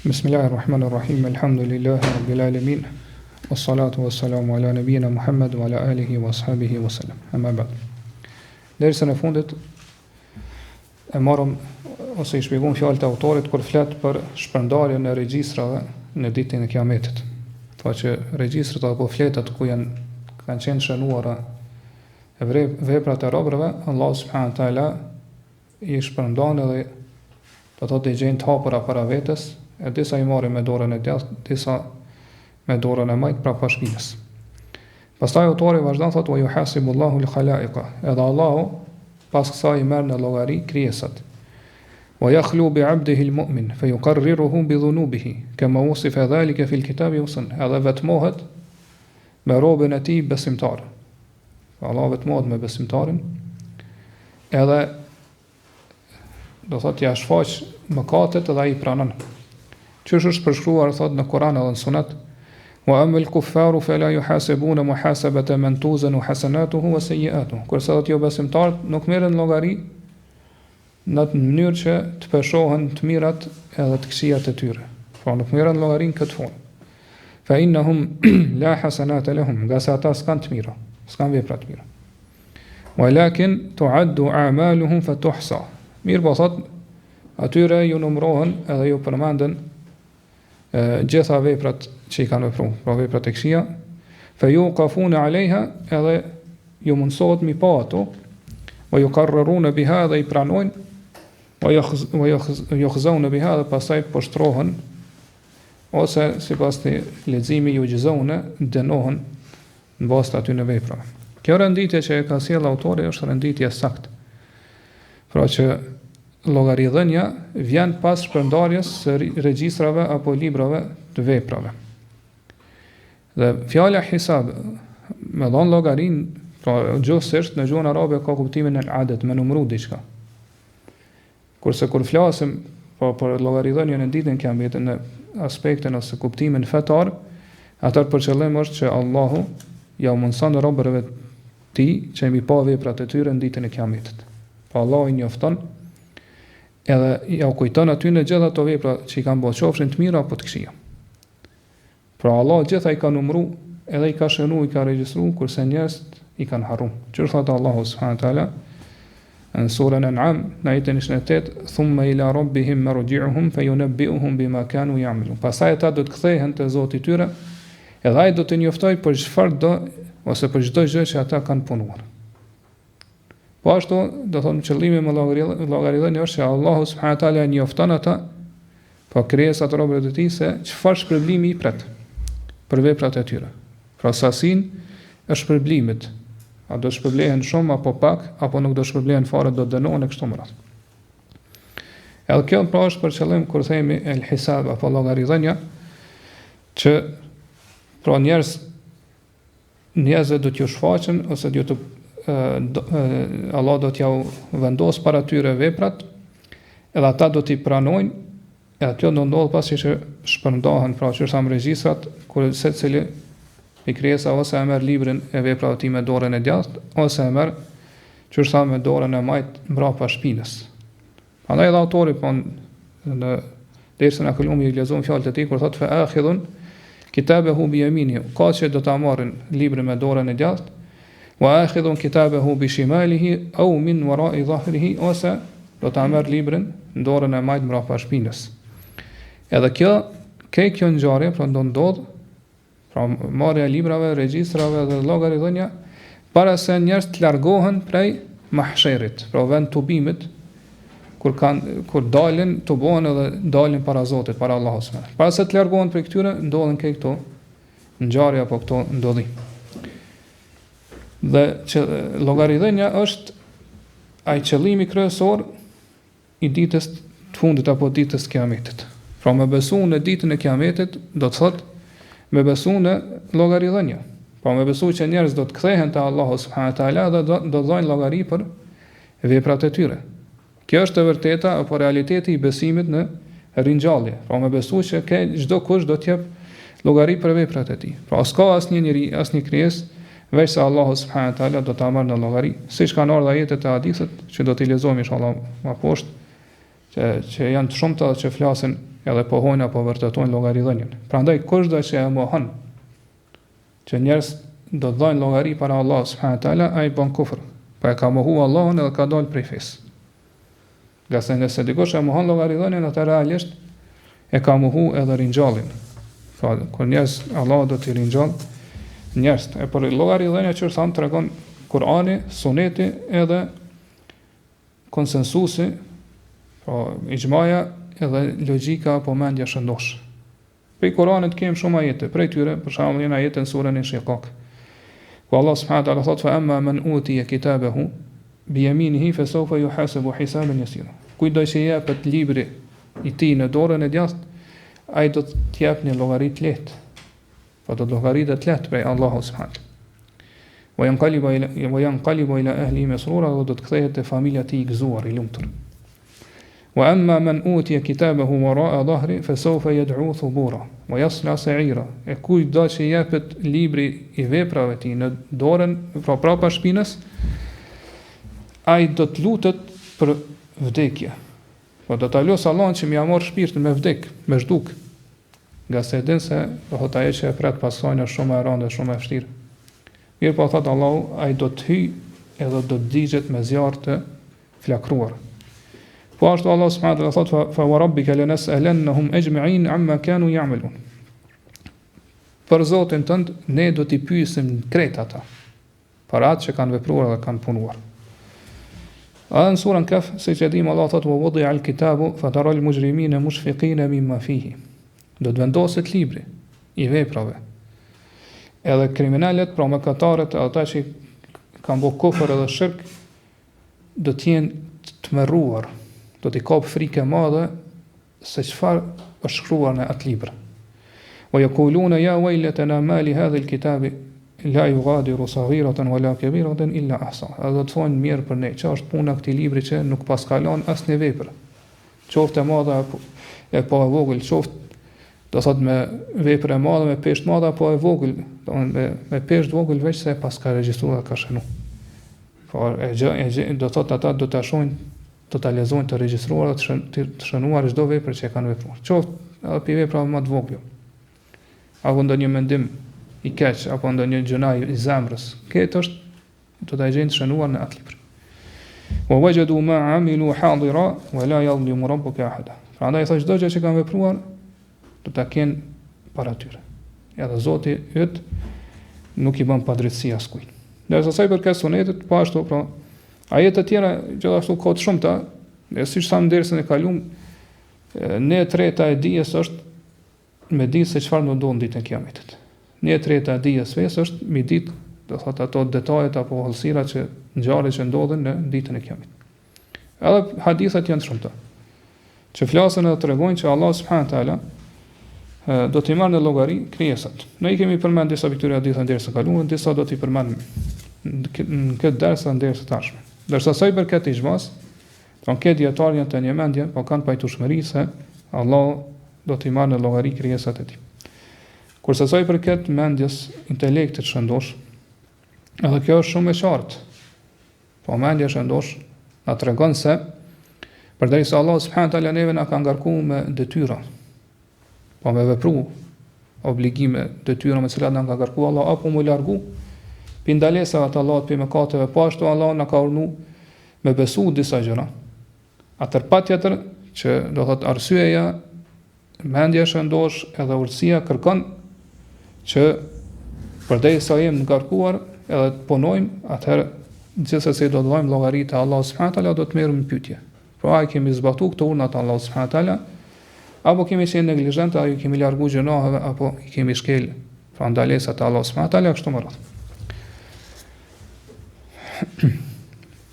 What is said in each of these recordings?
Bismillahirrahmanirrahim. Alhamdulillahi rabbil alamin. Wassalatu wassalamu ala nabiyyina Muhammad wa ala alihi wa ashabihi wa sallam. Amma ba'd. Dersën e fundit e marrëm ose I shpjegojmë fjalët e autorit kur flet për shpërndarjen e regjistrave në ditën e Kiametit. Pra që regjistrat apo fletat ku kanë qenë shënuara veprat e robërve, Allah subhanahu wa taala I shpërndan edhe do thotë I gjejnë të hapura para vetes, e disa I marrin me dorën e djathtë, disa me dorën e majtë pra pas shpinës. Pastaj autori vazhdon thotë wa yuhasibullahu al-khalaiqa, edhe Allahu pas kësaj I merr në llogari krijesat. Wa yakhlu bi 'abdihi al-mu'min fa yuqarriruhu bi dhunubihi kama wusifa dhalika fi al-kitabi wa sunnah. Edhe vetmohet me robën e tij besimtar. Allah vetmohet me besimtarin, edhe do thotë ja shfaq mëkatet edhe ai pranon. Qysh është përshkruar thotë në Kur'an edhe në Sunet, wa amal kuffaru fala yuhasabuna muhasabata man tuzanu hasanatuhu wa sayyi'atuhu. Kurse ato besimtarët nuk merren llogari në atë mënyrë që të peshohen të mirat edhe të këqijat e tyre. Pra nuk merren llogari në këtë formë. Fa innahum la hasanata lahum, nga sa ata s'kan të mira, s'kan vepra të mira. Walakin tu'addu a'maluhum fatuhsa. Mirë po thot, atyre ju numërohen edhe ju përmenden gjitha veprat që I kanë vepruar, pra veprat e këqija, fa yuqafuna 'alayha, edhe ju mundsohet mi pa ato, wa yuqarraruna biha, dhe I pranojnë, wa yukhzawna biha, dhe pastaj poshtrohen, ose sipas të leximi ju gjizone, dënohen në bazë të atyre veprave. Kjo renditje që e ka sjellë autori është renditje saktë. Pra që llogaridhënia vjen pas shpërndarjes së regjistrave apo librave të veprave. Dhe fjala hisab me dhënë llogarin, pra gjithsesi në gjuhën arabe ka kuptimin e adet, me numëru diçka. Kurse kur flasim për llogaridhënien e ditën e Kiametit në aspektin ose kuptimin fetar, atë për qëllim është që Allahu ja mundson robërve të Tij që mi pa veprat e tyre në ditën e Kiametit. Pa Allah I njofton edhe ja kujton aty në gjitha ato vepra që I kanë bërë, qofshin të mira apo të këqija. Pra Allah gjitha I ka numëru, edhe I ka shënu, I ka regjistru, kurse njerëzit I kanë harru. Që thotë Allahu subhanahu wa taala në surën An'am, në ajetin 28, thumma ila rabbihim marji'uhum fayunabbi'uhum bima kanu ya'malun. Pastaj ata do të kthehen te Zoti I tyre, edhe ai do të njoftojë për çfarë do ose për çdo gjë që ata kanë punuar. Po ashtu, do thonë qëllimi me llogaridhënien është që Allahu subhanahu wa taala njofton ata, po krijesat robërit e Tij se çfarë shpërblimi I pret për veprat e tyre. Pra sasin e shpërblimit, a do shpërblehen shumë apo pak, apo nuk do shpërblehen fare, do dënohen e kështu me radhë. Edhe kjo pra është për qëllim kur themi el hisab apo llogaridhënia, që pra njerëzve do t'ju shfaqen ose Allah do t'ja vendos para tyre veprat, edhe ata do t'i pranojnë, edhe kjo do ndodh pasi që shpërndahen, pra që thamë regjistrat, kur secili I krijesa ose e merr librin e veprave të tij me dorën e djathtë, ose e merr që thamë me dorën e majtë mbrapa shpinës. Prandaj edhe autori në dersën e kaluar I lexuam fjalët e tij kur thotë fa akhidhun kitabehu bi yaminihi, ka që do ta marrin librin me dorën e djathtë, wa akhidhun kitabehu bi shimalihi aw min wara'i dhahrihi, ose do ta merr librin në dorën e majtë mbrapa shpinës. Edhe kjo ngjarje pra do ndodh, pra marrja e librave, regjistrave dhe llogaridhënia para se njerëz të largohen prej mahsherit, pra vend tubimit, kur dalin, tubohen edhe dalin para Zotit, para Allahut subhanahu. Para se të largohen prej këtyre, ndodhen këto ngjarje apo këto ndodhi. Dhe që llogaridhënia është ai qëllimi kryesor I ditës të fundit apo ditës të Kiametit. Pra me besu në ditën e Kiametit do të thotë me besu në llogaridhënia. Pra me besu që njerëz do të kthehen te Allahu subhanahu wa taala dhe do dhajnë llogari për veprat e tyre. Kjo është e vërteta apo realiteti I besimit në ringjallje. Pra me besu që çdo kush do të jep llogari për veprat e tij. Pra s'ka asnjë njeri, asnjë krijesë veç se Allahu subhanahu wa taala do ta marrë në llogari, siç kanë ardhur ajetet e hadithit që do t'i lexojmë inshallah më poshtë, që janë të shumta që flasin edhe pohojnë apo vërtetojnë llogaridhënien. Prandaj kushdo që e mohon që njerëz do të dhajnë llogari para Allah subhanahu wa taala, ai bën kufër. Po e ka mohu Allahun edhe ka dalë prej fesë. Gjasë nëse dikush e mohon llogaridhënien, atë realisht e ka mohu edhe ringjallin. Pra, kur njerëz Allah do t'i ringjall njerëz. E për llogaridhënia që thon tregon Kurani, Suneti edhe konsensusi, pra ixhmaja edhe logjika apo mendja shëndosh. Prej Kuranit kemi shumë ajete, prej tyre për shembull një ajet në surën Inshiqaq. Ku Allah subhanahu wa taala thot fa amma man utiya kitabahu bi yaminihi fa sawfa yuhasabu hisaban yasira. Kujdo që jepet libri i tij në dorën e djathtë, ai do të jap një llogari të lehtë. Po do të llogaritet lehtë prej Allahu subhanahu. Wa yanqalibu ila ahli masrura, do të kthehet te familja e tij i gëzuar, i lumtur. Wa amma man utiya kitabahu wara'a dhahri fa sawfa yad'u thubura wa yasla sa'ira. E kujdo që jepet libri i veprave të tij në dorën prapa shpinës, ai do të lutet për vdekje. Po do ta lutë Allahun që më ia marr shpirtin me vdek, me zhduk. Nga se din se thot ajo që e pret pasojnë është shumë e rëndë, shumë e vështirë. Mirë po thot Allahu, ai do të hyj edhe do të digjet me zjarr të flakruar. Po ashtu Allah subhanahu wa taala thot fa wa rabbika lanas'alannahum ajma'in amma kanu ya'malun. Për Zotin tënd ne do t'i pyesim krejt ata për atë që kanë vepruar dhe kanë punuar. Në surën Kaf, si që dim Allah thot wa wudi'a al-kitabu fatara al-mujrimina mushfiqina mimma fihi. Do të vendoset libri i veprave. Edhe kriminalet, pra mëkatarët, ata që kanë bërë kufër edhe shirk, do të jenë të tmerruar, do t'i kap frikë e madhe se çfarë është shkruar në atë libër. Wa yaquluna ya waylatana ma li hadha al-kitabi la yughadiru saghiratan wala kabiratan illa ahsaha. Do të thonë mirë për ne, që është puna këtij libri që nuk paskalon asnjë vepër. Qoftë e madhe apo e pa e vogël, qoftë do thot me vepër e madhe, me peshë madhe apo e vogël, do me peshë vogël veç se pas ka regjistruar ka shënuar. Por do thot ata do ta shohin, do ta lexojnë të regjistruar të shënuar çdo vepër që e kanë vepruar. Qoftë edhe pi vepra më të vogla. Apo ndonjë mendim i keq apo ndonjë gjunaj i zemrës. Këtë është do ta gjejnë të shënuar në atë libër. Wa wajadu ma amilu hadira wa la yadhlimu rabbuka ahada. Prandaj thotë çdo gjë që kanë vepruar do ta kenë para tyre. Edhe Zoti yt nuk i bën padrejtësi askujt. Ndërsa sa i përket Sunetit, po ashtu pra ajete të tjera gjithashtu ka të shumta, dhe siç thamë dersën e kaluam, ne e treta e dijes është me ditë se çfarë do ndodh ditën e Kiametit. Ne e treta e dijes fesë është me ditë, do thotë ato detajet apo hollësirat që ngjarjet që ndodhen në ditën e Kiametit. Edhe hadithet janë të shumta, që flasën edhe tregojnë që Allah subhanahu wa taala do t'i marrë në llogari krijesat. Ne i kemi përmend disa këtyre hadithe në dersën e kaluar, disa do t'i përmend në këtë ders në dersën e tashme. Ndërsa sa i përket ixhmas, këtë dietar janë të një mendje, po kanë pajtueshmëri se Allah do t'i marrë në llogari krijesat e tij. Kurse sa i përket mendjes intelektit shëndosh, edhe kjo është shumë e qartë. Po mendja shëndosh na tregon se përderisa Allah subhanahu wa taala neve na ka ngarkuar me detyra, po me vepru obligime, detyra me cilat na ka ngarkuar Allah apo mu largu pi ndalesave të Allahut, pi mëkateve, po ashtu Allah na ka urdhëruar me besu disa gjëra. Atër patjetër që do thot arsyeja, mendja shëndosh edhe urtësia kërkon që përderisa jemi ngarkuar edhe të punojmë, atëherë gjithsesi do të vëmë llogari te Allah subhanahu wa taala, do të merrem në pyetje. Pra ai kemi zbatuar këto urdhra të Allah subhanahu wa taala, apo kemi qenë neglizhent, apo kemi largu gjunaheve, apo i kemi shkel pra ndalesat e Allah subhanahu wa taala, kështu më radh.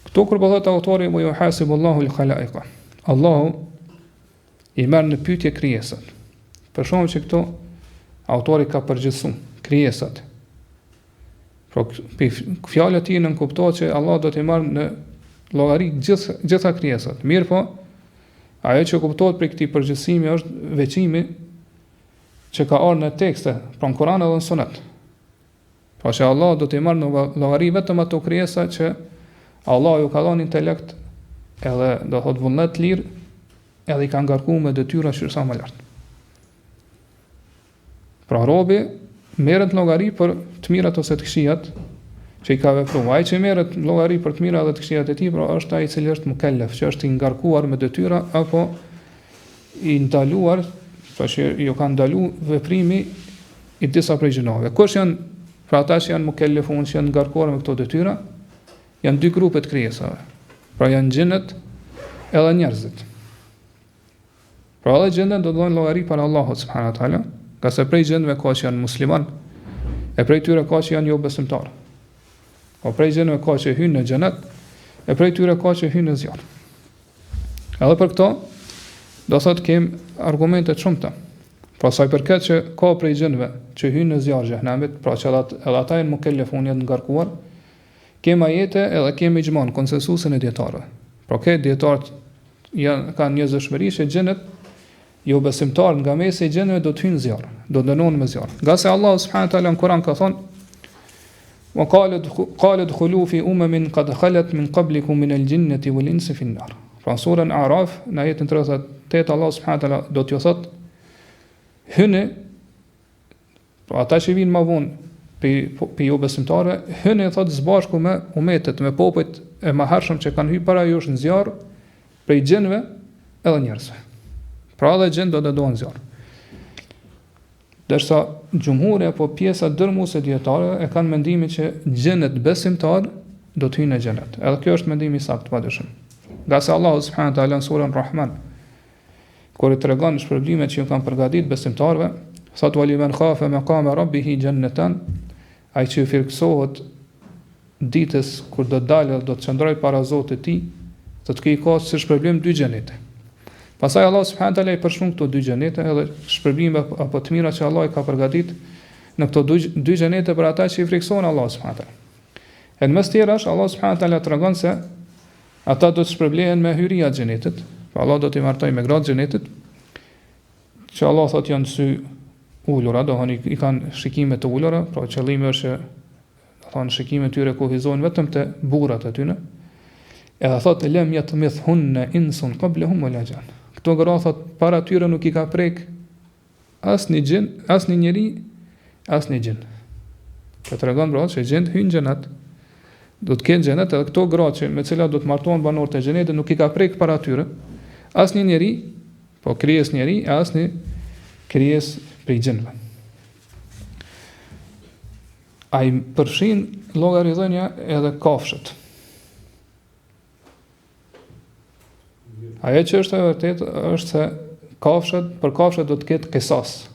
Këto kur po thot autori mu yuhasibu Allahu al-khalaiqa. Allahu i merr në pyetje krijesat. Për shkak që këto autori ka përgjithësuar krijesat. Pra fjala e tij nën kuptohet që Allah do t'i marrë në llogari gjitha krijesat. Mirë po, ajo që kuptohet për këtij përgjithësimi është veçimi që ka ardhur në tekste, pra në Kur'an edhe në Sunet. Pra që Allah do t'i marrë në llogari vetëm ato krijesa që Allah ju ka dhënë intelekt edhe do thot vullnet lirë edhe i ka ngarkuar me detyra që sa më lart. Pra robi merret llogari për të mirat ose të këqijat që i ka vepruar. Ai që merret llogari për të mirat dhe të këqijat e tij, pra është ai i cili është mukellef, që është i ngarkuar me detyra apo i ndaluar, pra që ju ka ndaluar veprimi i disa prej gjinave. Kush janë pra ata që janë mukellefun, që janë ngarkuar me këto detyra? Janë dy grupe të krijesave. Pra janë xhennet edhe njerëzit. Pra edhe xhennet do të dhënë llogari para Allahut subhanahu wa taala, ka se prej xhenve ka që janë musliman, e prej tyre ka që janë jo besimtar. O prej xhenve ka që hynë në xhenet, e prej tyre ka që hynë në zjarr. Edhe për këto do thotë kem argumente të shumta. Pra sa i përket që ka prej xhenve që hynë në zjarr xhenemit, pra që edhe ata janë mukellefun, janë ngarkuar, kem ajete edhe kem ixhman konsensusin e dietarëve. Pra këtë dietarët kanë njerëzshmëri që xhenet jo besimtar nga mesi i xhenve do të hynë në zjarr, do dënohen me zjarr. Nga se Allah subhanahu wa taala në Kur'an ka thonë: "Wa qala dkhulu fi umamin qad khalat min qablikum min al-jinnati wal-insi fi an-nar." Pra në surën Araf, në ajetin 38, Allah subhanahu wa taala do t'ju thotë: hyni, pra ata që vinë më vonë për jo besimtarë, hyni thotë zbashku me umetet, me popujt e mëhershëm që kanë hyrë para jush në zjarr, prej xhenve edhe njerëzve. Pra edhe xhen do të doan zjarr. Dërsa gjumhuri apo pjesa dërmuese dietare e kanë mendimin që xhenet besimtar do të hyjnë në xhenet. Edhe kjo është mendimi i saktë padyshim. Nga se Allahu subhanahu wa taala në surën Rahman, kur i tregon shpërblimet që ju kanë përgatitur besimtarëve, thot: "Wa liman khafa maqama rabbih jannatan", ai që friksohet ditës kur do të dalë, do të çndroj para Zotit të tij, do të keq ka si shpërblim dy xhenete. Pastaj Allah subhanahu wa taala i përshkruan këto dy xhenete edhe shpërblime apo të mira që Allah i ka përgatitur në këto dy xhenete për ata që i friksohen Allah subhanahu wa taala. E në mes tjerash Allah subhanahu wa taala tregon se ata do të shpërblehen me hyria të xhenetit. Pra Allah do t'i martojë me gratë xhenetit, që Allah thot janë sy ulura, do thonë i kanë shikime të ulura, pra qëllimi është që do thonë shikimet tyre kufizohen vetëm te burrat e tyre. Edhe thot lem yatmithunna insun qablahum wala jan. Këto gra thot para tyre nuk i ka prek asnjë gjin, asnjë njeri, asnjë gjin. Kjo tregon pra se gjend hyn xhenat, do të kenë xhenet edhe këto gra që me cilat do të martohen banorët e xhenetit nuk i ka prek para tyre asnjë njeri, po krijes njeri, asnjë krijes prej xhenve. Ai përfshin llogaridhënia edhe kafshët. Ajo që është e vërtetë është se për kafshët do të ketë qisas.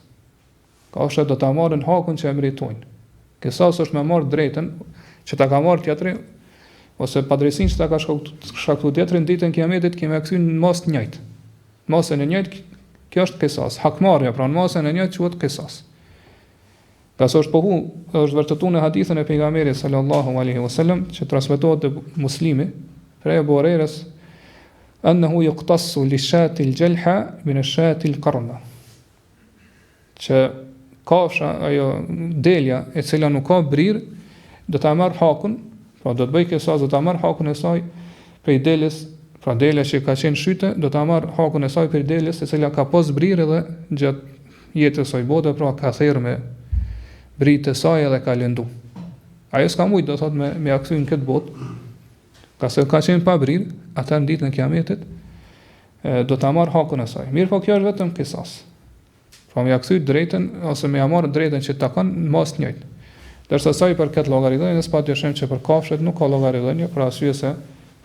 Kafshët do ta marrin hakun që e meritojnë. Qisas është me marr drejtën që ta ka marr tjetri ose padrejsinë që ta ka shkaktuar tjetri në ditën e Kiametit, kimë kthy në mos të njëjtë. Mosën e njëjtë, kjo është qisas. Hakmarrja pra në mosën e njëjtë quhet qisas. Pasi është vërtetuar në hadithën e pejgamberit sallallahu alaihi wasallam që transmetohet te Muslimi, prej Abu Hurajrës, annahu yuqtassu lishati aljalha min ashati alqarna. Që kafsha ajo delja e cila nuk ka brir do ta marr hakun, pra do të bëj qisas, do ta marr hakun e saj prej delës, pra delja që ka qenë shyte do ta marr hakun e saj prej delës e cila ka pas brir edhe gjatë jetës së saj bote, pra ka therr me britë e saj edhe ka lëndu. Ajo s'ka mujt do thot me akthy në këtë botë, ka se ka qenë pa brir, ata në ditën e Kiametit do ta marr hakun e saj. Mirë, po kjo është vetëm qisas. Pra me akthy drejtën ose me marr drejtën që ta kanë në mos të njëjtë. Dërsa sa i përket llogaridhënies, s'pa dyshim që për kafshët nuk ka llogaridhënie, për arsye se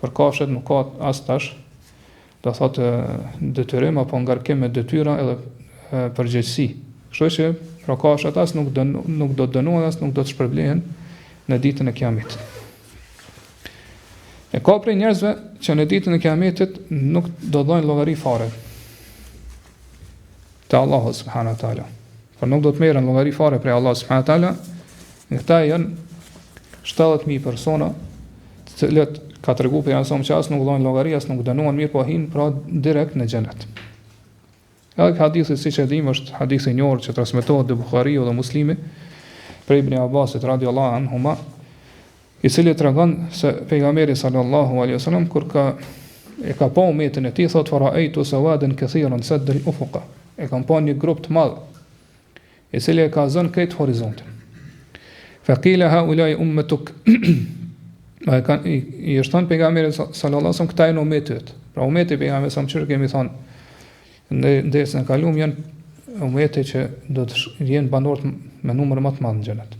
për kafshët nuk ka as tash, do thotë detyrim apo ngarkim me detyra edhe përgjegjësi. Kështu që pra kafshët as nuk do të dënohen, as nuk do të shpërblehen në ditën e Kiametit. E ka prej njerëzve që në ditën e Kiametit nuk do dhojnë llogari fare te Allahu subhanahu wa taala. Por nuk do të merren llogari fare prej Allahu subhanahu wa taala. Këta janë 70.000 persona, të cilët ka treguar pejgamberi që as nuk dhojnë llogari, as nuk dënohen, mirë po hin pra direkt në xhenet. Edhe hadithi siç e dimë është hadithi i njohur që transmetohet te Buhariu dhe Muslimi prej Ibn Abbasit radhiyallahu anhuma, i cili tregon se pejgamberi sallallahu alaihi wasallam kur ka e ka pa umetin e tij, thot faraitu sawadan kathiran sadda al-ufuqa. E kam pa një grup të madh, i cili e ka zënë krejt horizontin. Faqila haulai ummatuk. I është thënë pejgamberit sallallahu alaihi wasallam, këta janë umetet. Pra umeti pejgamberit sa më kemi thënë në dersën e kaluar janë umete që do të jenë banorët me numër më të madh në xhenet.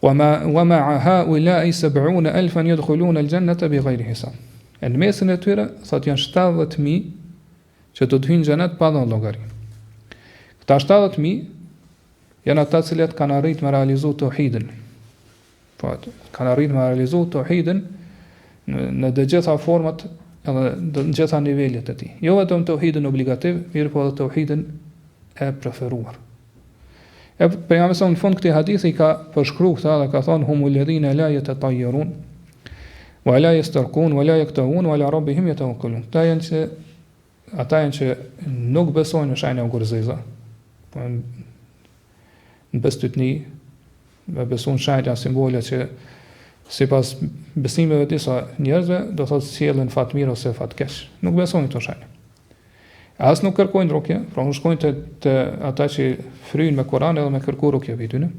Wama haulai 70,000 yadkhuluna al-jannata bighayri hisab. Në mesin e tyre thot janë 70,000 që do të hyjnë në xhenet pa dhënë llogari. Këta 70,000 janë ata të cilët kanë arritur me realizu tauhidin. Po, kanë arritur me realizu tauhidin në të gjitha format edhe në të gjitha nivelet e tij. Jo vetëm tauhidin obligativ, mirë po edhe tauhidin e preferuar. E pejgamberi në fund këtij hadithi ka përshkruar këta dhe ka thonë humul ladhina la yatatayyarun wa la yastarqun wa la yaktawun wa la rabbihim yatawakkalun. Ata janë që nuk besojnë në shenjën e gurzeza. Po në bestytni, me beson shenjat simbole që sipas besimeve të disa njerëzve do thotë sjellën fat mirë ose fat keq. Nuk besojnë këto shenja. As nuk kërkojnë rukje, pra nuk shkojnë të ata që fryjnë me Kur'an edhe me kërku rukje për tyne.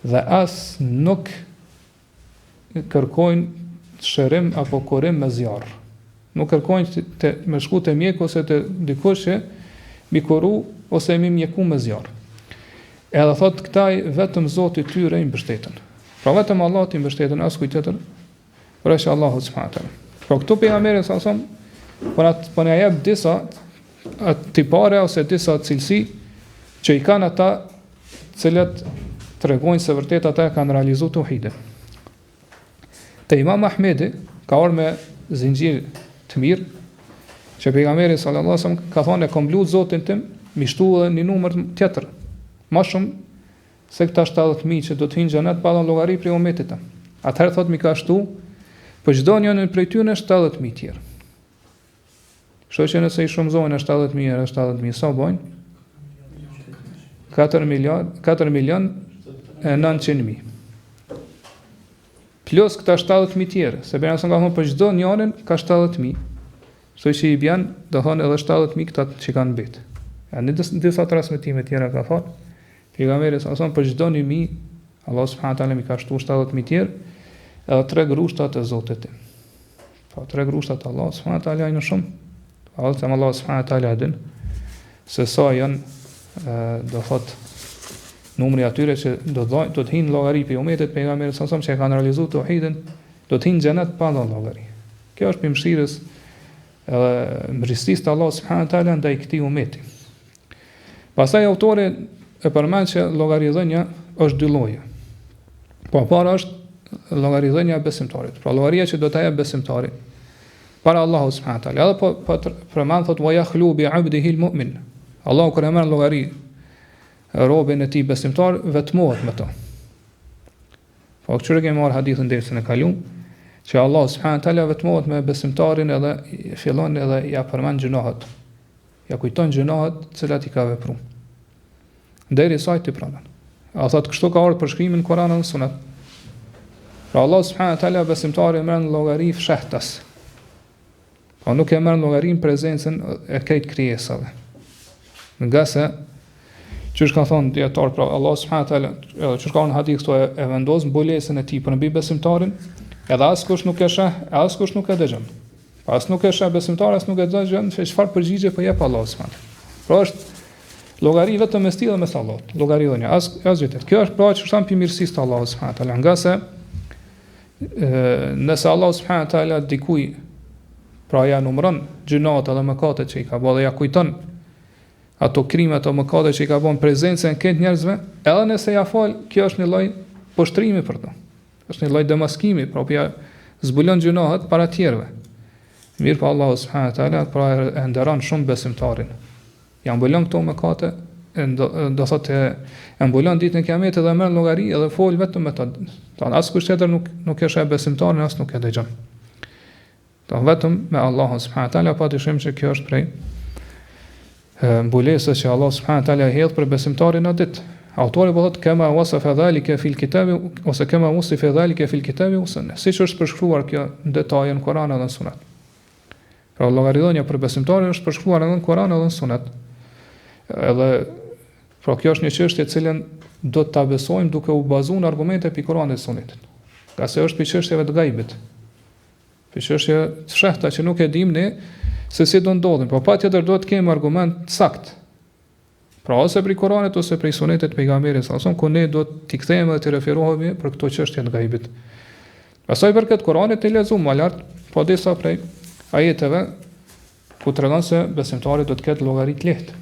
Dhe as nuk kërkojnë shërim apo kurim me zjarr. Nuk kërkojnë me shku të mjek ose të dikush që mi kuru ose mi mjeku me zjarr. Edhe thot këtaj vetëm Zoti tyre i mbështetën. Pra vetëm Allah i mbështetën, as kujt tjetër, por është Allahu subhanahu wa taala. Pra këtu pejgamberi sa son po na jep disa tipare ose disa cilësi që i kanë ata cilët tregojnë se vërtet ata kanë realizuar tauhidin. Te Imam Ahmedi ka ardhur me zinxhir të mirë që pejgamberi sallallahu alajhi wasallam ka thonë kom lut Zotin tim, mi shtu edhe një numër tjetër, më shumë se këta 70,000 që do të hyjnë në xhenet pa dhënë llogari për umetit. Atëherë thotë mi ka shtu për çdo njërin prej tyre 70,000 tjerë. Kështu që nëse i shumëzojnë 70,000 e 70,000 sa bojnë? 4,900,000. Plus këta 70,000 tjerë, se bërë nësën ka thonë për çdo njërin ka 70,000. Kështu që i bjanë, do thonë edhe 70,000 këta që kanë bitë. Në disa transmetime tjera ka thonë, pejgamberi sa thonë për çdo 1,000, Allah subhanahu wa taala mi ka shtu 70,000 tjerë, edhe 3 grushtat e Zotit tim. Po 3 grushtat Allah subhanahu wa taala janë shumë. Allah subhanahu wa taala din se sa janë do thot numri atyre që do të hinë llogari për umetet pejgamberit sa që kanë realizuar tauhidin, do të hinë në xhenet pa dhënë llogari. Kjo është për mëshirës edhe mbështetësisë të Allah subhanahu wa taala ndaj këtij umeti. Pastaj autori e përmend që llogaridhënia është dy lloje. Po para është llogaridhënia e besimtarit. Pra llogaria që do ta jap besimtari para Allahu subhanahu wa taala. Edhe po përmend thot wa yakhlu bi 'abdihi al-mu'min. Allahu kur e merr llogari robën e tij besimtar vetmohet me to. Po çfarë kemi marr hadithën dersën e kaluam që Allah subhanahu wa taala vetmohet me besimtarin edhe fillon edhe ja përmend gjunohat. Ja kujton gjunohat të cilat i ka vepruar. Derisa ti pranon. A thot kështu ka ardhur përshkrimi në Kur'an dhe Sunet. Pra Allah subhanahu wa taala besimtarin merr llogari fshehtas. Po nuk e merr llogarin prezencën e krejt krijesave. Nga se çish ka thonë dietar, pra Allah subhanahu wa taala, edhe çish ka në hadith këto e vendos mbulesën e tij për mbi besimtarin, edhe askush nuk e sheh, askush nuk e dëgjon. Pas nuk e sheh besimtari, as nuk e dëgjon se çfarë përgjigje po jep Allah subhanahu. Pra është llogari vetëm mes tij dhe mes Allahut. Llogaridhënia as vetë. Kjo është pra që shtam pi mirësisë të Allahut subhanahu wa taala, nga se nëse Allah subhanahu wa taala dikuj pra ja numëron gjunat edhe mëkatet që i ka bërë dhe ja kujton ato krimet apo mëkatet që i ka bën prezencën e këtë njerëzve, edhe nëse ja fal, kjo është një lloj poshtrimi për to. Është një lloj demaskimi, propja zbulon gjunahet para të tjerëve. Mirë po Allahu subhanahu wa taala pra e nderon shumë besimtarin. Ja mbulon këto mëkate, do thotë e mbulon ditën e Kiametit dhe merr llogari edhe fol vetëm me to. Tan askush tjetër nuk e sheh besimtarin, as nuk e dëgjon. Do vetëm me Allahu subhanahu wa taala, pa dyshim se kjo është prej mbulesës që Allah subhanahu wa taala e hedh për besimtarin në ditë. Autori po thotë kema wasafa dhalika fil kitabi ose kema wasifa dhalika fil kitabi wa sunnah. Siç është përshkruar kjo në detaje në Kur'an dhe në Sunet. Pra llogaridhënia për besimtarin është përshkruar edhe në Kur'an edhe në Sunet. Edhe pra kjo është një çështje e cilën do ta besojmë duke u bazuar në argumente pi Kur'anit dhe Sunetit. Ka se është pi çështjeve të gajbit. Pi çështje të shehta që nuk e dimë ne se si do ndodhin, por patjetër duhet të kemi argument sakt. Pra ose prej Kur'anit ose prej Sunetit pejgamberit sa ku ne do t'i kthehemi dhe t'i referohemi për këto çështje të gajbit. Pastaj për këtë Kur'anit e lexuam më lart, po disa prej ajeteve ku tregon se besimtari do të ketë llogari të lehtë.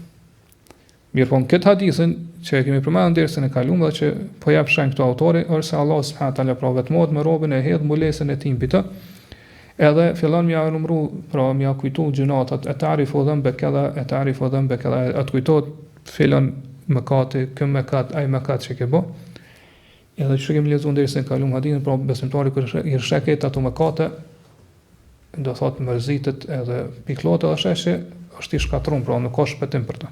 Mirë, po në këtë hadithin që e kemi përmendur dersën e kaluar dhe që po jap shenjë këto autori, është se Allah subhanahu taala pra vetmohet me robën e hedh mbulesën e tij mbi të. Edhe fillon m'ia numëru, pra m'ia kujtu gjunatat, e ta'rifu dhanbe kada, e ta'rifu dhanbe kada, atë kujtohet fillon mëkati, kë mëkat, ai mëkat që ke bë. Edhe që kemi lexuar dersën e kaluar hadithin, pra besimtari kur i rsheket ato mëkate, do thotë mërzitet edhe pikëllohet edhe sheh që është i shkatruar, pra nuk ka shpëtim për të.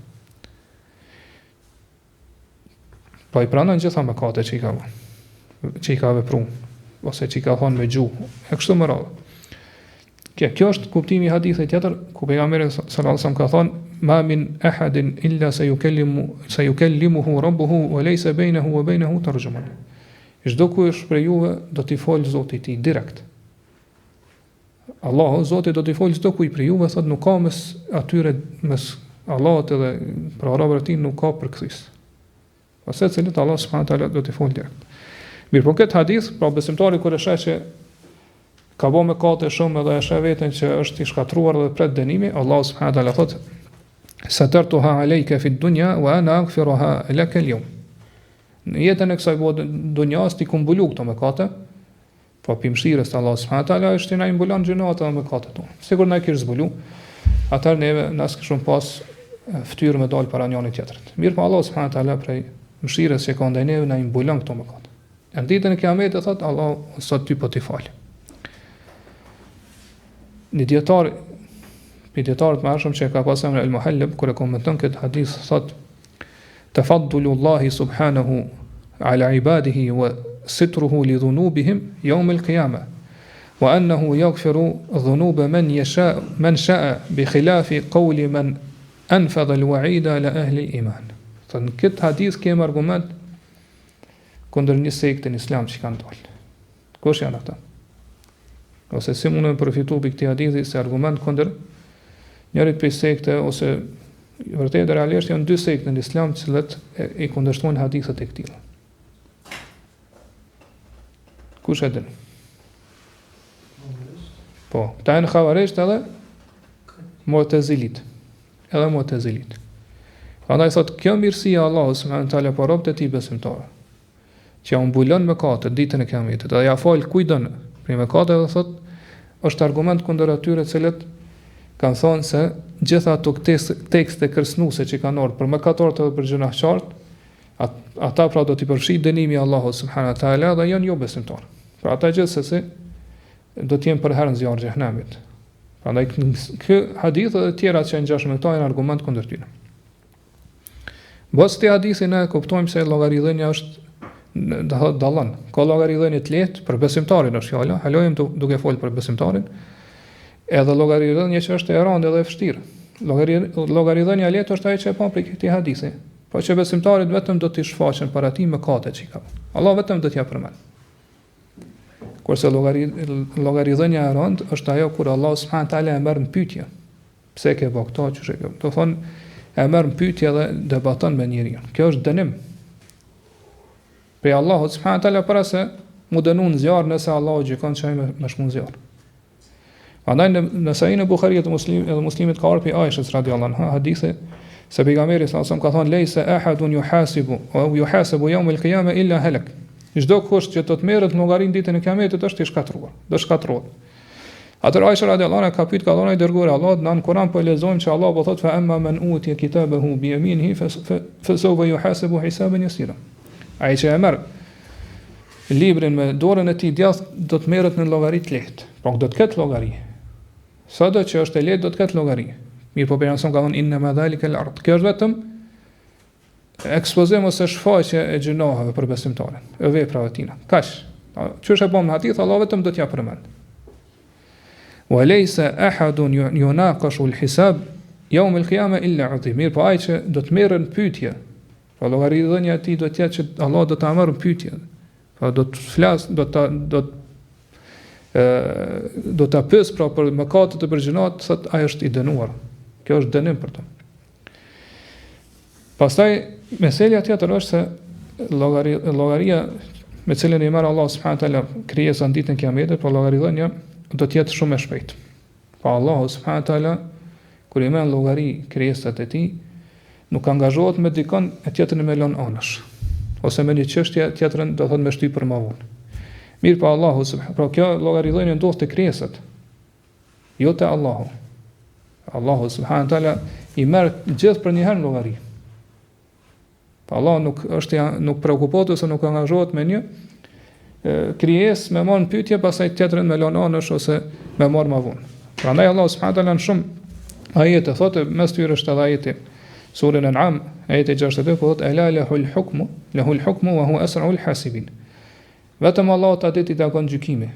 Pa i pranon gjitha mëkate që i ka vepruar, ose që i ka thonë me gjuhë, e kështu me radhë. Kjo është kuptimi i hadithit tjetër, ku pejgamberi sallallahu alajhi wasallam ka thonë: "Ma min ahadin illa sayukallimuhu rabbuhu wa laysa bainahu wa bainahu tarjuman." Çdo kush prej juve do t'i fol Zoti i tij direkt. Allahu, Zoti do t'i fol çdo kujt prej juve, thotë nuk ka mes atyre, mes Allahut edhe pra robërit e tij nuk ka përkthyes. Ose cilët Allah subhanahu taala do t'i fol direkt. Mirë, po këtë hadith, pra besimtari kur e sheh që ka bë mëkate shumë edhe e sheh veten që është i shkatruar dhe pret dënimi, Allah subhanahu taala thotë: "Satartuha alayka fi dunya wa ana aghfiruha laka al-yawm." Në jetën e kësaj bote dunjas ti ku mbulu këto mëkate, po pi mëshirës të Allah subhanahu taala është i na mbulon gjunat dhe mëkatet tona. Sigur na kish zbulu, atëherë neve na s'kishim pas fytyrë me dal para njëri tjetrit. Mirë, po Allah subhanahu taala prej mëshirës që ka ndaj neve na mbulon këto mëkate. Në ditën e Kiametit thotë Allah sot ty po t'i fal. Një dietar më arshëm që ka pasur në al-Muhallab kur e komenton këtë hadith thotë: "Tafaddulu Allahi subhanahu ala ibadihi wa sitruhu li dhunubihim yawm al-qiyamah wa annahu yaghfiru dhunuba man yasha man sha'a bi khilafi qawli man anfadha al-wa'ida la ahli al-iman." Në këtë hadith kemi argument kundër një sekte në Islam që kanë dalë. Kush janë ata? Ose si mundën me përfitu për këtij hadithi si argument kundër njërit prej sekte, ose vërtet realisht janë dy sekte në Islam të cilët i kundërshtojnë hadithet e këtij. Kush e din? Po, ta janë xavarisht edhe Mu'tazilit. Edhe Mu'tazilit. Prandaj thotë kjo mirësia e Allahut subhanahu taala për robët e tij besimtarë, që ja mbulon mëkatet ditën e Kiametit, dhe ja fal kujdon për mëkatet, dhe thotë është argument kundër atyre të cilët kanë thonë se gjitha ato tekste kërcënuese që kanë ardhur për mëkatorët dhe për gjunaqtarët, ata pra do t'i përfshijë dënimi i Allahut subhanahu taala dhe janë jo besimtarë. Pra ata gjithsesi do të jenë për herë në zjarr xhehenamit. Prandaj ky hadith dhe të tjera që ngjashme me këto janë argument kundër tyre. Bos të hadithin ne kuptojmë se llogaridhënia është dallon. Ka llogaridhënie të lehtë për besimtarin është fjala, halojmë duke fol për besimtarin. Edhe llogaridhënia që është e rëndë dhe e vështirë. Llogaridhënia e lehtë është ajo që e pa për këtë hadithi. Po që besimtarit vetëm do t'i shfaqen para tij mëkatet që ka. Allah vetëm do t'ia përmend. Kurse llogaridhënia e rëndë është ajo kur Allah subhanahu taala e merr në pyetje. Pse ke bë këto, çu ke? Do thonë e merr në pyetje dhe debaton me njeriu. Kjo është dënim. Për Allahu subhanahu taala para se mu dënon zjarr nëse Allahu gjikon çaj me shkun zjarr. Prandaj në Sahih e Buhariut dhe Muslimit ka ardhur Aishës radhiyallahu anha hadithi se pejgamberi sallallahu alajhi wasallam ka thënë leysa ahadun yuhasibu yawm al-qiyamah illa halak. Çdo kush që do të merret në llogarin ditën e Kiametit është i shkatruar, do shkatruar. Atëherë Aisha radhiyallahu anha ka pyet ka dhënë dërguar Allahut në Kur'an po lexojmë se Allah po thotë fa amma man utiya kitabahu bi yaminihi fa sawfa yuhasabu hisaban yasira. Ai që e merr librin me dorën e tij djathtë do të merret në llogari të lehtë. Por do të ketë llogari. Sado që është e lehtë do të ketë llogari. Mirë po pejgamberi ka thënë inna ma dhalika al-ard. Kjo është vetëm ekspozim ose shfaqje e gjunaheve për besimtarin, e veprave tina. Kaq. Çu është e bën hadith, Allah vetëm do t'ja përmend. wa laysa ahadun yunaqashu al-hisab yawm al-qiyamah illa uti. Mirë, po ai që do të merren pyetje. Po llogaridhënia e tij do të jetë që Allah do ta marrë pyetje. Po do të flas, do ta pyes pra për mëkatet e përgjinat, thot ai është i dënuar. Kjo është dënim për të. Pastaj meselja tjetër është se llogaria me cilën i merr Allah subhanahu wa taala krijesën ditën e Kiametit, po llogaridhënia do të jetë shumë e shpejtë. Po Allah subhanahu wa taala kur i merr llogari krijesat e tij, nuk angazhohet me dikon e tjetrën me lën anash, ose me një çështje tjetrën do thotë me shtyp për më vonë. Mirë, po Allahu subhanahu, pra kjo llogaridhënia ndodh te krijesat, jo te Allahu. Allahu subhanahu wa taala i merr gjithë për një herë llogari. Pa Allah nuk prekupohet ose nuk angazhohet me një krijesë me marrë pyetje, pastaj tjetrën me lënë anësh ose me marrë më vonë. Prandaj Allah subhanahu wa taala në shumë ajete thotë, mes tyre është edhe ajeti surën An'am, ajeti 62, po thotë ela lahul hukmu wa huwa asra'ul hasibin. Vetëm Allah ta ditë i takon gjykimi.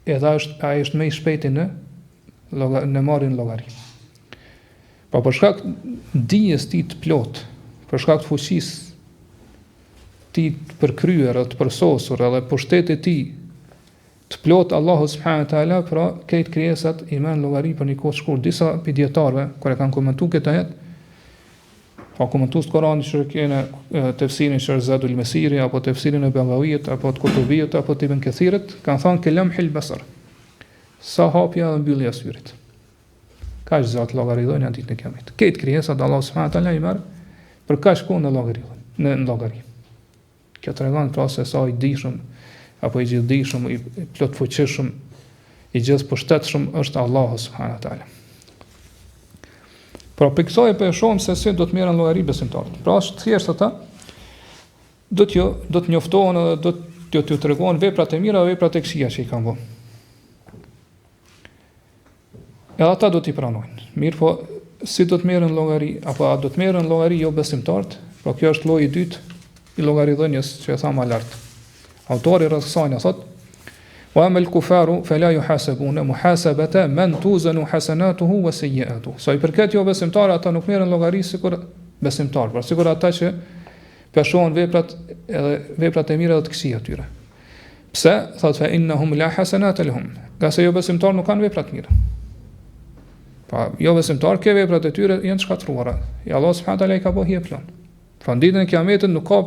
Edhe ai është më i shpejti në marrjen llogari. Pa për shkak dijes ti të plot, për shkak të fuqisë ti të përkryer, të përsosur, edhe pushtetit ti të plot, Allahu subhanahu wa taala, pra këtë krijesat i merr llogari për një kohë të shkurtër. Disa pediatarëve kur e kanë komentuar këtë ajet, pa komentues Kur'anit që kanë tefsirin Shërzadul Mesiri apo tefsirin e Bagawiyit apo të Kutubiyit apo të Ibn Kathirit, kanë thënë kelamhil basar. Sa hapja dhe mbyllja e syrit. Ka zot llogaridhënia ditën e Kiametit. Këtë krijesat Allahu subhanahu wa taala i merr për kaq kohë në llogari. Kjo tregon pra se sa i dijshëm apo i gjithdijshëm, i plot fuqishëm, i gjithë pushtetshëm është Allahu subhanahu wa taala. Pra për kësaj për e shohim se si do të merren llogari besimtarët. Pra është thjesht ata do të njoftohen edhe do t'ju tregojnë veprat e mira dhe veprat e këqija që i kanë bërë. Edhe ata do t'i pranojnë. Mirë, po si do të merren llogari apo a do të merren llogari jo besimtarët? Pra kjo është lloji i dytë i llogaridhënies që e thamë më lart. Autori rreth kësaj thotë: wa amal kufaru fala yuhasabuna muhasabata man tuzanu hasanatuhu wa sayyi'atuhu. Sa i përket jo besimtarë, ata nuk merren llogari sikur besimtarë, por sikur ata që peshohen veprat e mira dhe të këqija tyre. Pse? Thotë fa innahum la hasanata lahum. Qase jo besimtarë nuk kanë vepra të mira. Pa jo besimtarë ke veprat e tyre janë të shkatruara. Ja Allah subhanahu wa taala i ka bëu plan. Pra ditën e Kiametit nuk ka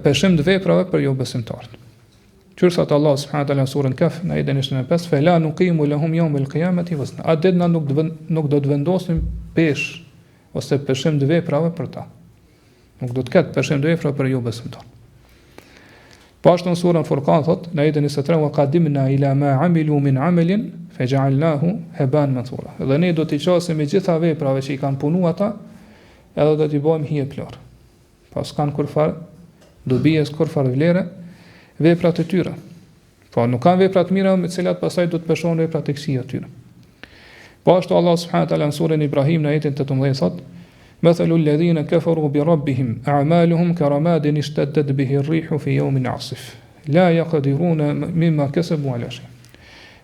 peshim të veprave për jo besimtarët. Qërsat Allah subhanahu wa taala në surën Kaf në ajetin 25, fela nuqimu lahum yawm al-qiyamati wazna. A ditë nuk do të vendosim pesh ose peshim të veprave për ta. Nuk do të ketë peshim të veprave për jo besimtarët. Po ashtu në surën Furqan thot në ajetin 23, wa qadimna ila ma amilu min amalin faj'alnahu haban mathura. Dhe ne do t'i qasim me gjitha veprave që i kanë punuar ata, edhe do t'i bëjmë hije plor. Pas kanë kurfar dobies, kurfar vlere veprat e tyre. Po nuk kanë vepra të mira me të cilat pastaj do të peshohen veprat e këqija të tyre. Po ashtu Allah subhanahu wa taala në surën Ibrahim në ajetin 18 thot: "Mathalu alladhina kafaru bi rabbihim a'maluhum karamadin ishtaddat bihi ar-rihu fi yawmin 'asif. La yaqdiruna mimma kasabu 'ala shay."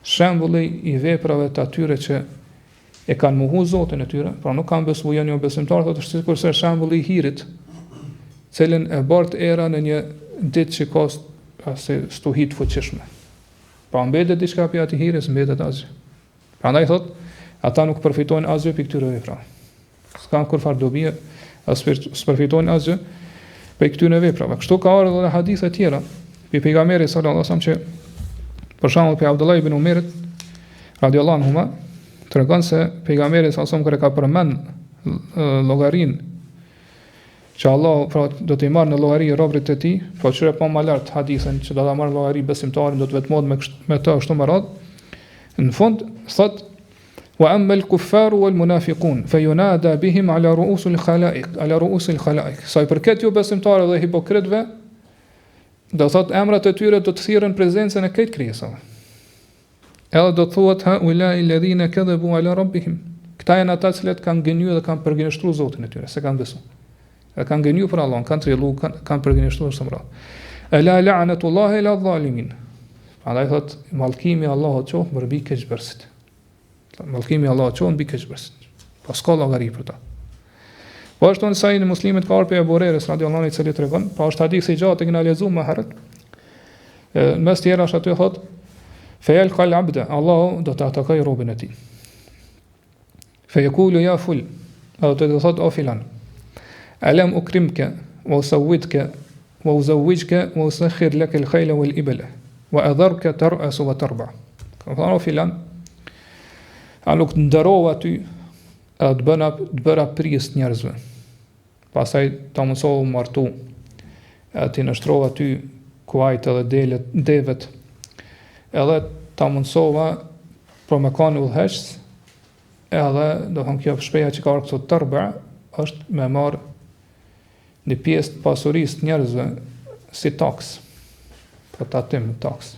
Shembulli i veprave të atyre që e kanë mohu Zotin e tyre, pra nuk kanë besuar janë jo besimtarë, thotë është sikur se shembulli i hirit, cilën e bart era në një ditë që ka stuhi të fuqishme. Pra mbetet diçka për ati hirës, mbetet asgjë. Prandaj thotë, ata nuk përfitojnë asgjë për këtyre veprave. S'kan kurfar dobi, as përfitojnë asgjë për këtyre veprave. Kështu ka ardhur edhe hadithe tjera për pejgamberin sallallahu alajhi wasallam që për shembull për Abdullah ibn Umerit radhiyallahu anhu tregon se pejgamberi sallallahu alajhi wasallam kur e ka përmend llogarin që Allah pra do t'i marrë në llogari robërit e tij, po çure pa më lart hadithin që do ta marrë llogari besimtarin, do të vetmohet me të ashtu më radh. Në fund thot wa amma al-kuffaru wal-munafiqun fayunada bihim ala ru'us al-khalaiq. Sa i përket ju besimtarëve dhe hipokritëve, do thot emrat e tyre do të thirrën prezencën e këtij krijesave. Edhe do thuhet ha ulai alladhina kadhabu ala rabbihim. Këta janë ata që kanë gënjur dhe kanë përgënjeshtruar Zotin e tyre, se kanë besuar. E kanë gënjur për Allah, kanë trillu, kanë përgënjeshtruar së mbrapa. Ala la'natullahi ila dhalimin. Prandaj thot mallkimi i Allahut qof mbi keqbërësit. Mallkimi i Allahut qof mbi keqbërësit. Pa s'ka llogari për ta. Po ashtu në sajin e muslimit ka arpe e Bureres, radiallahu anhu, i cili tregon, pra është hadith i gjatë që na lexuam më herët. Në mes tjera është aty thot, fejel kal abde, Allahu do të atakoj robën e tij. Fejekulu ja ful, do të thot o filan. Alam ukrimke, wa usawwidke, wa uzawwijke, wa usakhir lak al-khayla wal-ibla, wa adharka tar'as wa tarba. Ka thonë o filan, a nuk të nderova ty, edhe të bëra pris njerëzve. Pastaj ta mësova u martu, edhe ti nështrova ty kuajt edhe devet, edhe ta mësova për me kanë udhëheqës, edhe do thëmë kjo shpreha që ka këto tërba, është me marë një pjesë të pasurisë të njerëzve si taks, për tatim taks.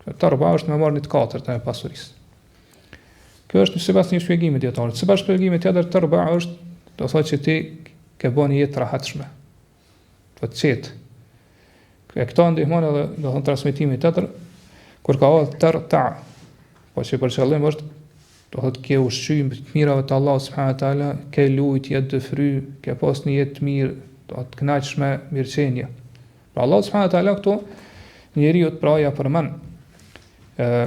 Tërba është me marë një të katërt e pasurisë. Kjo është sipas një shpjegimi dietar. Sipas shpjegimit tjetër tërba është, do thotë që ti ke bën një jetë të rahatshme. Të qetë. E këto ndihmon edhe do thonë transmetimi tjetër kur ka ardhur tërta. Po që për qëllim është do thotë ke ushqim të mirave të Allahut subhanahu wa taala, ke lutje të fry, ke pas një jetë të mirë, do të kënaqshme, mirëqenie. Pra Allah subhanahu wa taala këto njeriu të praja përmend.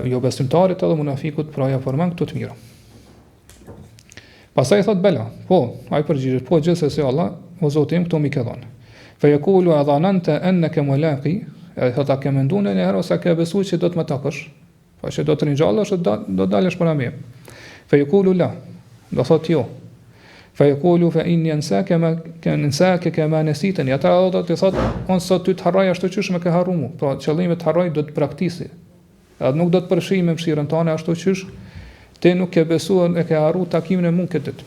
Jo besimtarit edhe munafikut praja përmend këto të mira. Pastaj thot bela, po, ai përgjigjet, po gjithsesi Allah, o Zoti im këto mi ke dhënë. Fa yaqulu adhananta annaka mulaqi, ai thot a ke menduar një herë ose ke besuar që do të më takosh? Po që do të ringjallosh do dalësh para mia. Fa yaqulu la, do thot jo. Fa yaqulu fa inni ansaka kama nasitani. Ata do të thot, on sot ty të harroj ashtu siç më ke harruar mua. Po qëllimi të harroj do të praktisi. Edhe nuk do të përfshij me mëshirën tane ashtu siç ti nuk ke besuar e ke harruar takimin e mua këtë ditë.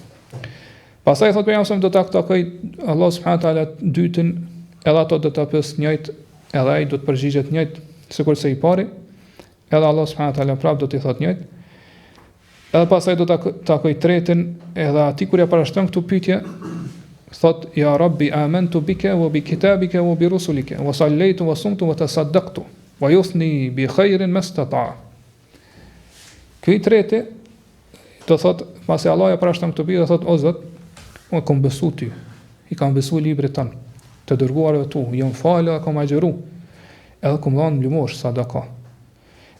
Pastaj thot pejgamberi do ta takoj Allah subhanahu wa taala dytën, edhe ato do ta pyes njëjtë, edhe ai do të përgjigjet njëjtë sikurse i pari, edhe Allah subhanahu wa taala prap do t'i thot njëjtë. Edhe pastaj do ta takoj tretën, edhe aty kur ja parashton këtu pyetje, thot ya rabbi amantu bika wa bi kitabika wa bi rusulika wa sallaytu wa sumtu wa tasaddaqtu wa yuthni bi khairin mastata. Ky treti do thot, pasi Allah ja parashton këtu pyetje, thot o Zot, unë kam besu ty, i kam besu librit tënë, të dërguarve tu, jam falë, kam agjëru, edhe kam dhënë mlimosh sadaka.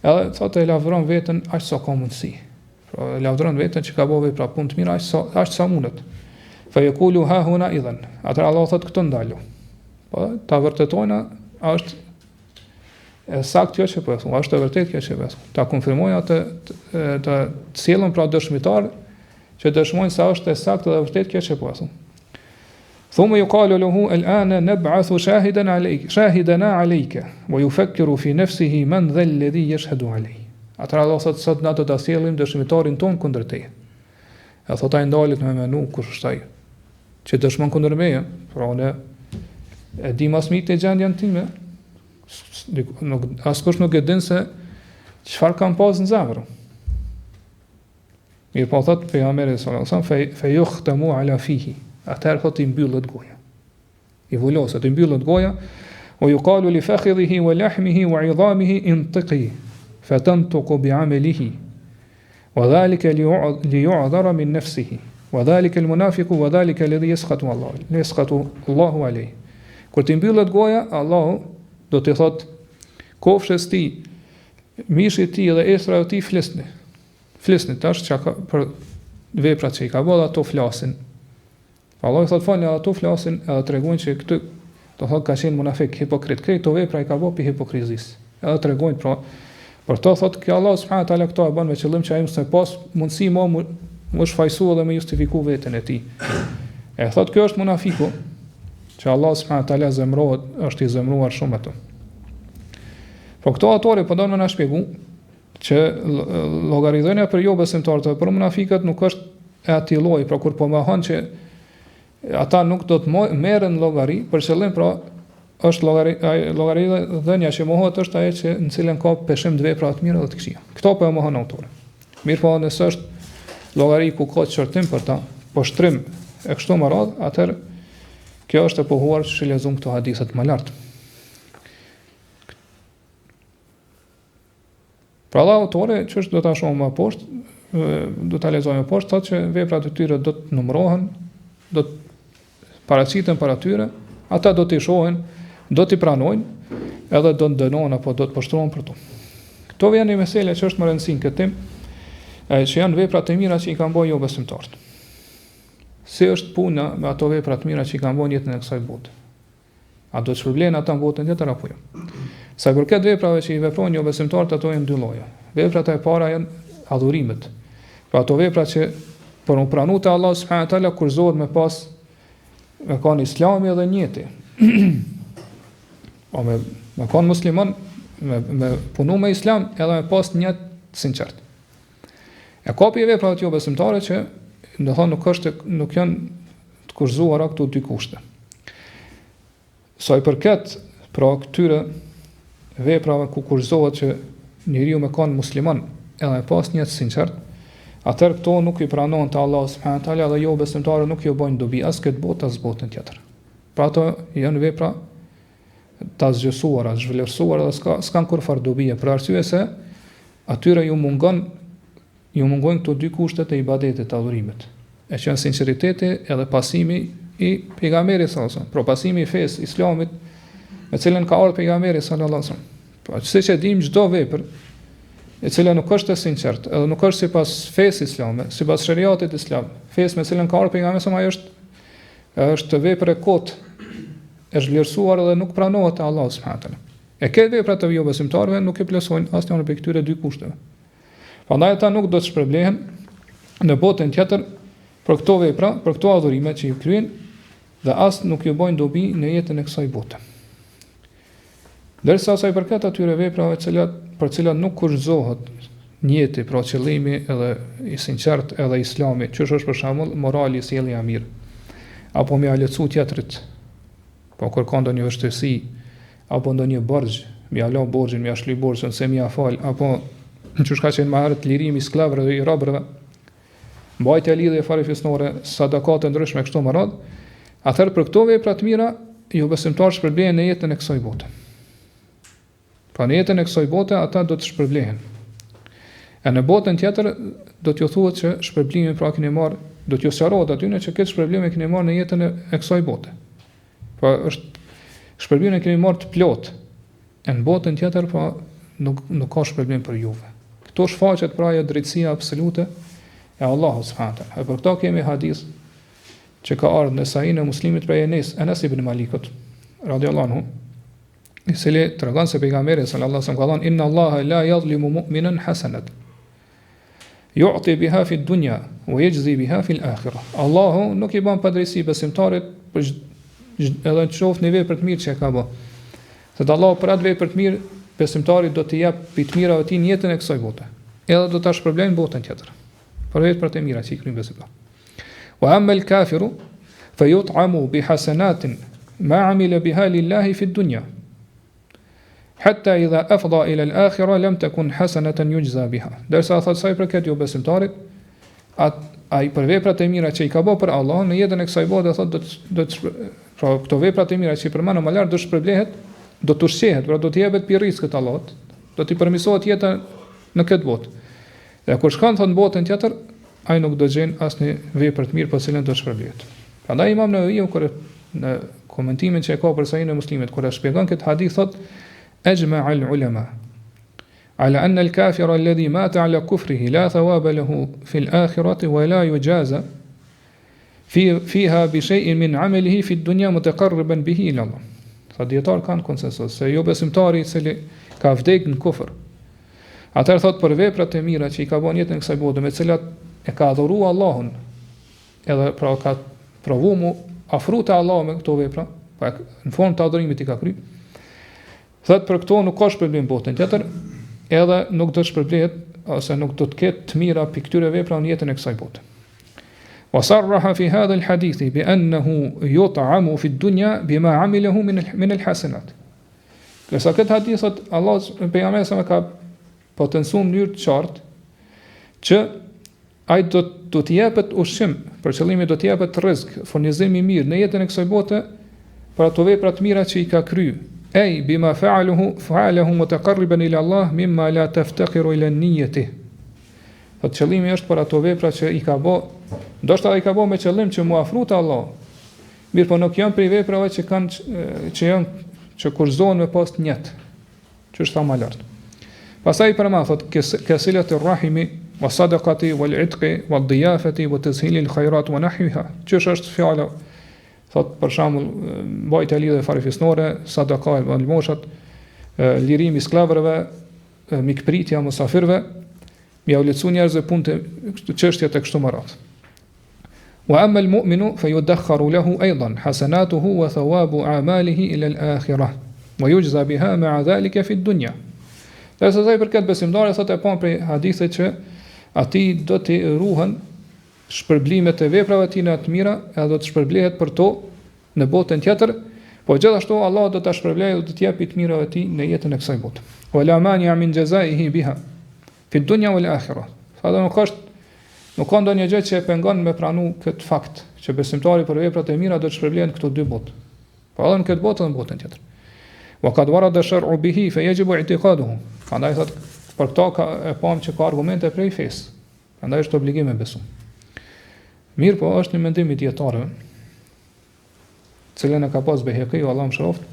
Edhe thot e lavdron veten aq sa ka mundësi. Pra lavdron veten që ka bëu vepra punë të mira aq sa mundet. Fa yaqulu ha huna idhan. Atë Allah thot këtu ndalu. Po ta vërtetojna është e saktë kjo që po thon, është e vërtetë kjo që po thon. Ta konfirmojnë atë të sjellën pra dëshmitar që dëshmojnë se është e saktë dhe vërtet kjo që po thon. Thumma yuqalu lahu al-ana nab'athu shahidana alayka wa yufakkiru fi nafsihi man dha alladhi yashhadu alayhi. Atra Allah thot sot na do ta sjellim dëshmitarin ton kundër teje. E thot ai ndalet me menu kush është ai që dëshmon kundër meje, pra unë e di mas mik të gjendjen time. Askush nuk e din se çfarë kam pas në zemër. Mirë po thot pejgamberi sallallahu alajhi wasallam fe yukhtamu ala fihi. Atëherë thot i mbyllet goja. I vuloset, i mbyllet goja, o yuqalu li fakhidhihi wa lahmihi wa 'idhamihi intiqi fatantuqu bi'amalihi. Wa dhalika li yu'dhara min nafsihi. Wa dhalika al-munafiqu wa dhalika alladhi yaskhatu Allahu alayhi. Kur ti mbyllet goja, Allahu do të thot kofshës ti, mishit ti dhe esra e ti flisni. Flisni tash që ka për veprat që i ka bërë, ato flasin. Allah i thot falë, ato flasin edhe tregojnë që këtë do thot ka qenë munafik, hipokrit. Këto vepra i ka bërë për hipokrizis. Edhe tregojnë pra për to thot që Allah subhanahu wa taala këto e bën me qëllim që ai mos të pas mundësi më shfaqsua dhe më justifiku veten e tij. E thot kjo është munafiku, që Allah subhanahu wa taala zemrohet, është i zemruar shumë ato. Po këto autori po donë më na shpjegu që llogaridhënia për jo besimtarët, për munafiqët nuk është e atij lloji, pra kur po mohon që ata nuk do të merren llogari, për qëllim pra është llogaridhënia që mohohet është ajo që në cilën ka peshim të vepra të mira dhe të këqija. Këto po e mohon autori. Mirë po nëse është llogari ku ka çortim për ta, po shtrim e kështu me radhë, atëherë kjo është e pohuar që lexojmë këto hadithe më lart. Pra Allah autore, që është do ta shohim më poshtë, do ta lexojmë më poshtë, thotë që veprat e tyre do të numërohen, do të paraqiten para tyre, ata do t'i shohin, do t'i pranojnë, edhe do të dënohen apo do të poshtrohen për to. Këto vjen një meselë që është më rëndësishme këtë tim, që janë veprat e mira që i kanë bërë jo besimtarët. Si është puna me ato vepra të mira që i kanë bërë jetën e kësaj bote? A do të shpërblehen ata në botën tjetër apo jo? Sa i përket veprave që i veprojnë jo besimtarët, ato janë dy lloje. Veprat e para janë adhurimet. Pra ato vepra që për u pranuar te Allah subhanahu wa taala kurzohet me kanë Islami dhe njeti. O me kanë musliman, me punu me Islam edhe me pas një sinqert. E kapi e veprat jo besimtare që do thonë nuk janë të kurzuara këto dy kushte. Sa i përket pra këtyre veprave ku kurzohet që njeriu me kanë musliman edhe me pas një sinqert, atëherë këto nuk i pranohen te Allah subhanahu wa taala dhe jo besimtarë nuk ju bojnë dobi as këtë botë as botën tjetër. Pra ato janë vepra të zgjësuara, zhvlerësuara dhe s'kan kur far dobie, për arsye se atyre ju mungojnë këto dy kushtet e ibadetit të adhurimit. E që janë sinqeriteti edhe pasimi i pejgamberit sallallahu alajhi wasallam, pra pasimi i fesë islamit me cilën ka ardhur pejgamberi sallallahu alajhi wasallam. Pra siç e dim çdo vepër e cila nuk është e sinqertë, edhe nuk është sipas fesë islame, sipas shariatit islam, fesë me cilën ka ardhur pejgamberi sallallahu alajhi wasallam është vepër e kotë, e zhvlerësuar dhe nuk pranohet te Allah subhanahu wa taala. E këtë vepra të jo besimtarëve nuk i plotësojnë asnjë prej këtyre dy kushteve. Prandaj ata nuk do të shpërblehen në botën tjetër për këto vepra, për këto adhurime që i kryejnë dhe as nuk ju bojnë dobi në jetën e kësaj bote. Derisa sa i përket atyre veprave për cilat nuk kurzohet njeti, pra qëllimi edhe i sinqert edhe islami, që është për shembull morali, sjellja e mirë, apo me lecu tjetrit, po kur ka ndonjë vështirësi, apo ndonjë borxh, mi ala borxhin, mi ashli borxhin, se mi afal, apo që shka qenë maherët lirimi i sklavëve dhe i robërve, mbajtja lidhje fare fisnore, sadakate ndryshme kështu me radhë, atëherë për këto vepra të mira, jo besimtar shpërblehen në jetën e kësaj bote. Pra në jetën e kësaj bote ata do të shpërblehen. E në botën tjetër do t'ju thuhet që shpërblimin pra keni marrë, do t'ju sqarohet aty që këtë shpërblim e keni marrë në jetën e kësaj bote. Pra është shpërblimin e keni marrë të plot. E në botën tjetër pra nuk ka shpërblim për juve. Këto shfaqet pra ajo drejtësia absolute e Allahut subhanahu wa taala. E për këto kemi hadith që ka ardhur në Sahih e Muslimit prej Enes ibn Malikut radhiyallahu anhu, i cili tregon se pejgamberi sallallahu alaihi wasallam ka thënë inna Allaha la yadhlimu mu'minan hasanat yu'ti biha fi dunya wa yajzi biha fi al-akhirah. Allahu nuk i bën padrejti besimtarit për edhe në qoftë në vepër të mirë që e ka bë. Se Allahu për atë vepër të mirë besimtarit do t'i jap pi të mirave të tij në jetën e kësaj bote. Edhe do ta shpërblejnë botën tjetër. Për veprat e mira që i kryen besimtarit. Wa amma al-kafiru fayut'amu bi hasanatin ma 'amila biha lillahi fi ad-dunya. Hatta idha afdha ila al-akhirah lam takun hasanatan yujza biha. Derisa thot sa i përket jo besimtarit, ai për veprat e mira që i ka bërë për Allah në jetën e kësaj bote, thot do të pra këto veprat e mira që i përmendëm më lart do shpërblehet, do të ushqehet, pra do të jepet pi rrezikut Allahut, do t'i përmirësohet jeta në këtë botë. Dhe kur shkon thot në botën tjetër, ai nuk do gjen asnjë vepër të mirë për cilën do shpërblehet. Prandaj Imam Nawawi kur në komentimin që e ka për Sahih e Muslimit, kur e shpjegon këtë hadith thot أجمع العلماء على أن الكافر الذي مات على كفره لا ثواب له في الآخرة ولا يجازى فيها بشيء من عمله في الدنيا متقربا به إلى الله. Dietar kanë konsensus se jo besimtari i cili ka vdekur në kufër, atëherë thot për veprat e mira që i ka bën jetën e kësaj bote, me të cilat e ka adhuruar Allahun, edhe pra ka provuar mu afru te Allahu me këto vepra, pa në formë të adhurimit i ka kryer. Thot për këto nuk ka shpërblim botën tjetër, edhe nuk do të shpërblehet ose nuk do të ketë të mira për këtyre vepra në jetën e kësaj bote. Wa sarraha fi hadha al-hadith bi annahu yut'amu fi ad-dunya bima 'amilahu min al-hasanat. Kësa këtë hadith thot Allah pejgamberi sa ka potencuar në mënyrë të qartë që ai do të jepet ushqim, për qëllimin do të jepet rrezik, furnizim i mirë në jetën e kësaj bote për ato vepra të mira që i ka kryer. Ej, bima fa'alahu mutaqarriban ila Allah mimma la taftaqiru ila niyyatihi. Thot qëllimi është për ato vepra që i ka bë, ndoshta ai ka bë me qëllim që mu afru te Allah. Mirë, po nuk janë prej veprave që kurzohen me pas njet, që është më lart. Pastaj përmend thot kasilatu rahimi wa sadaqati wal itqi wal diyafati wa tashhil al khairat wa nahwiha. Që është fjala thot për shembull mbajtja lidhje farefisnore, sadaka e almoshat, lirimi i sklavërve, mikpritja e musafirëve, mi u lecu njerëzve punë të çështjet e kështu me radhë. Wa amma al-mu'minu fayudakharu lahu aidan hasanatuhu wa thawabu a'malihi ila al-akhirah wa yujza biha ma'a dhalika fi ad-dunya. Dhe sa i përket besimtarit thotë e pa prej hadithit që atij do të ruhen shpërblimet e veprave të tina të mira, edhe do të shpërblehet për to në botën tjetër, po gjithashtu Allah do ta shpërblejë dhe do të japë të mirave të tij në jetën e kësaj bote. Wala mani'a min jazaihi biha fi dunya wal akhirah. Sa do nuk ka ndonjë gjë që e pengon me pranu këtë fakt, që besimtari për veprat e mira do të shpërblehen këto dy botë. Po edhe në këtë botë dhe në botën tjetër. Wa qad warada shar'u bihi fa yajibu i'tiqaduhu. Prandaj thotë për këto ka e pam që ka argumente prej fesë. Prandaj është obligim me besu. Mirë, po është një mendim i dietarëve, cilën e ka pas Beheqiu, Allah më shëroft,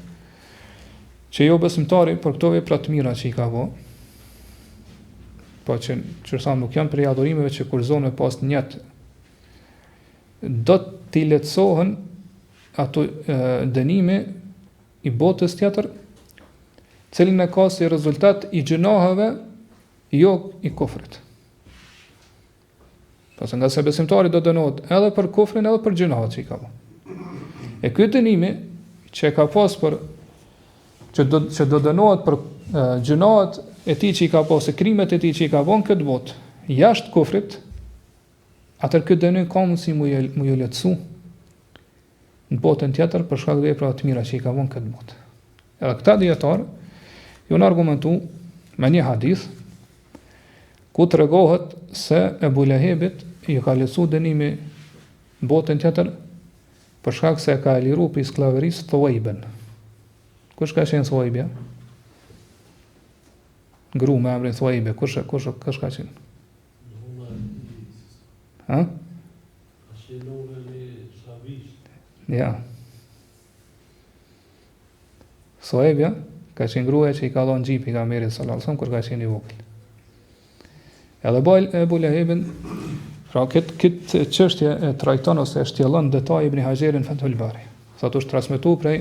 që jo besimtari për këto vepra të mira që i ka bë, po që sa nuk janë prej adhurimeve që kurzohen me pas njet, do t'i lehtësohen ato dënime i botës tjetër, cilin e ka si rezultat i gjunaheve, jo i kufrit. Pasë nga se besimtari do dënohet edhe për kufrin edhe për gjunahet që i ka bë. E ky dënimi që e ka pas për që do dënohet për gjunahet e tij që i ka pas, krimet e tij që i ka bën këtë botë, jashtë kufrit, atëherë ky dënim ka mundësi mu ju lehtësu në botën tjetër për shkak të veprave të mira që i ka bën këtë botë. Edhe këta dietar ju argumentu me një hadith ku tregohet se Ebu Lehebit i ka lehtësu dënimi në botën tjetër për shkak se ka liru për sklavërisë Thuwaiben. Kush ka qenë Thuwaibja? Gru me emrin Thuwaibe, kush ka qenë? Ha? Ja. Thuwaibja ka qenë gruaja që i ka dhënë xhipi pejgamberit sallallahu alajhi wasallam kur ka qenë i vogël. Edhe Ebu Lehebin, pra këtë çështje e trajton ose e shtjellon detaj Ibn Hajerin Fathul Bari. Thotë është transmetuar prej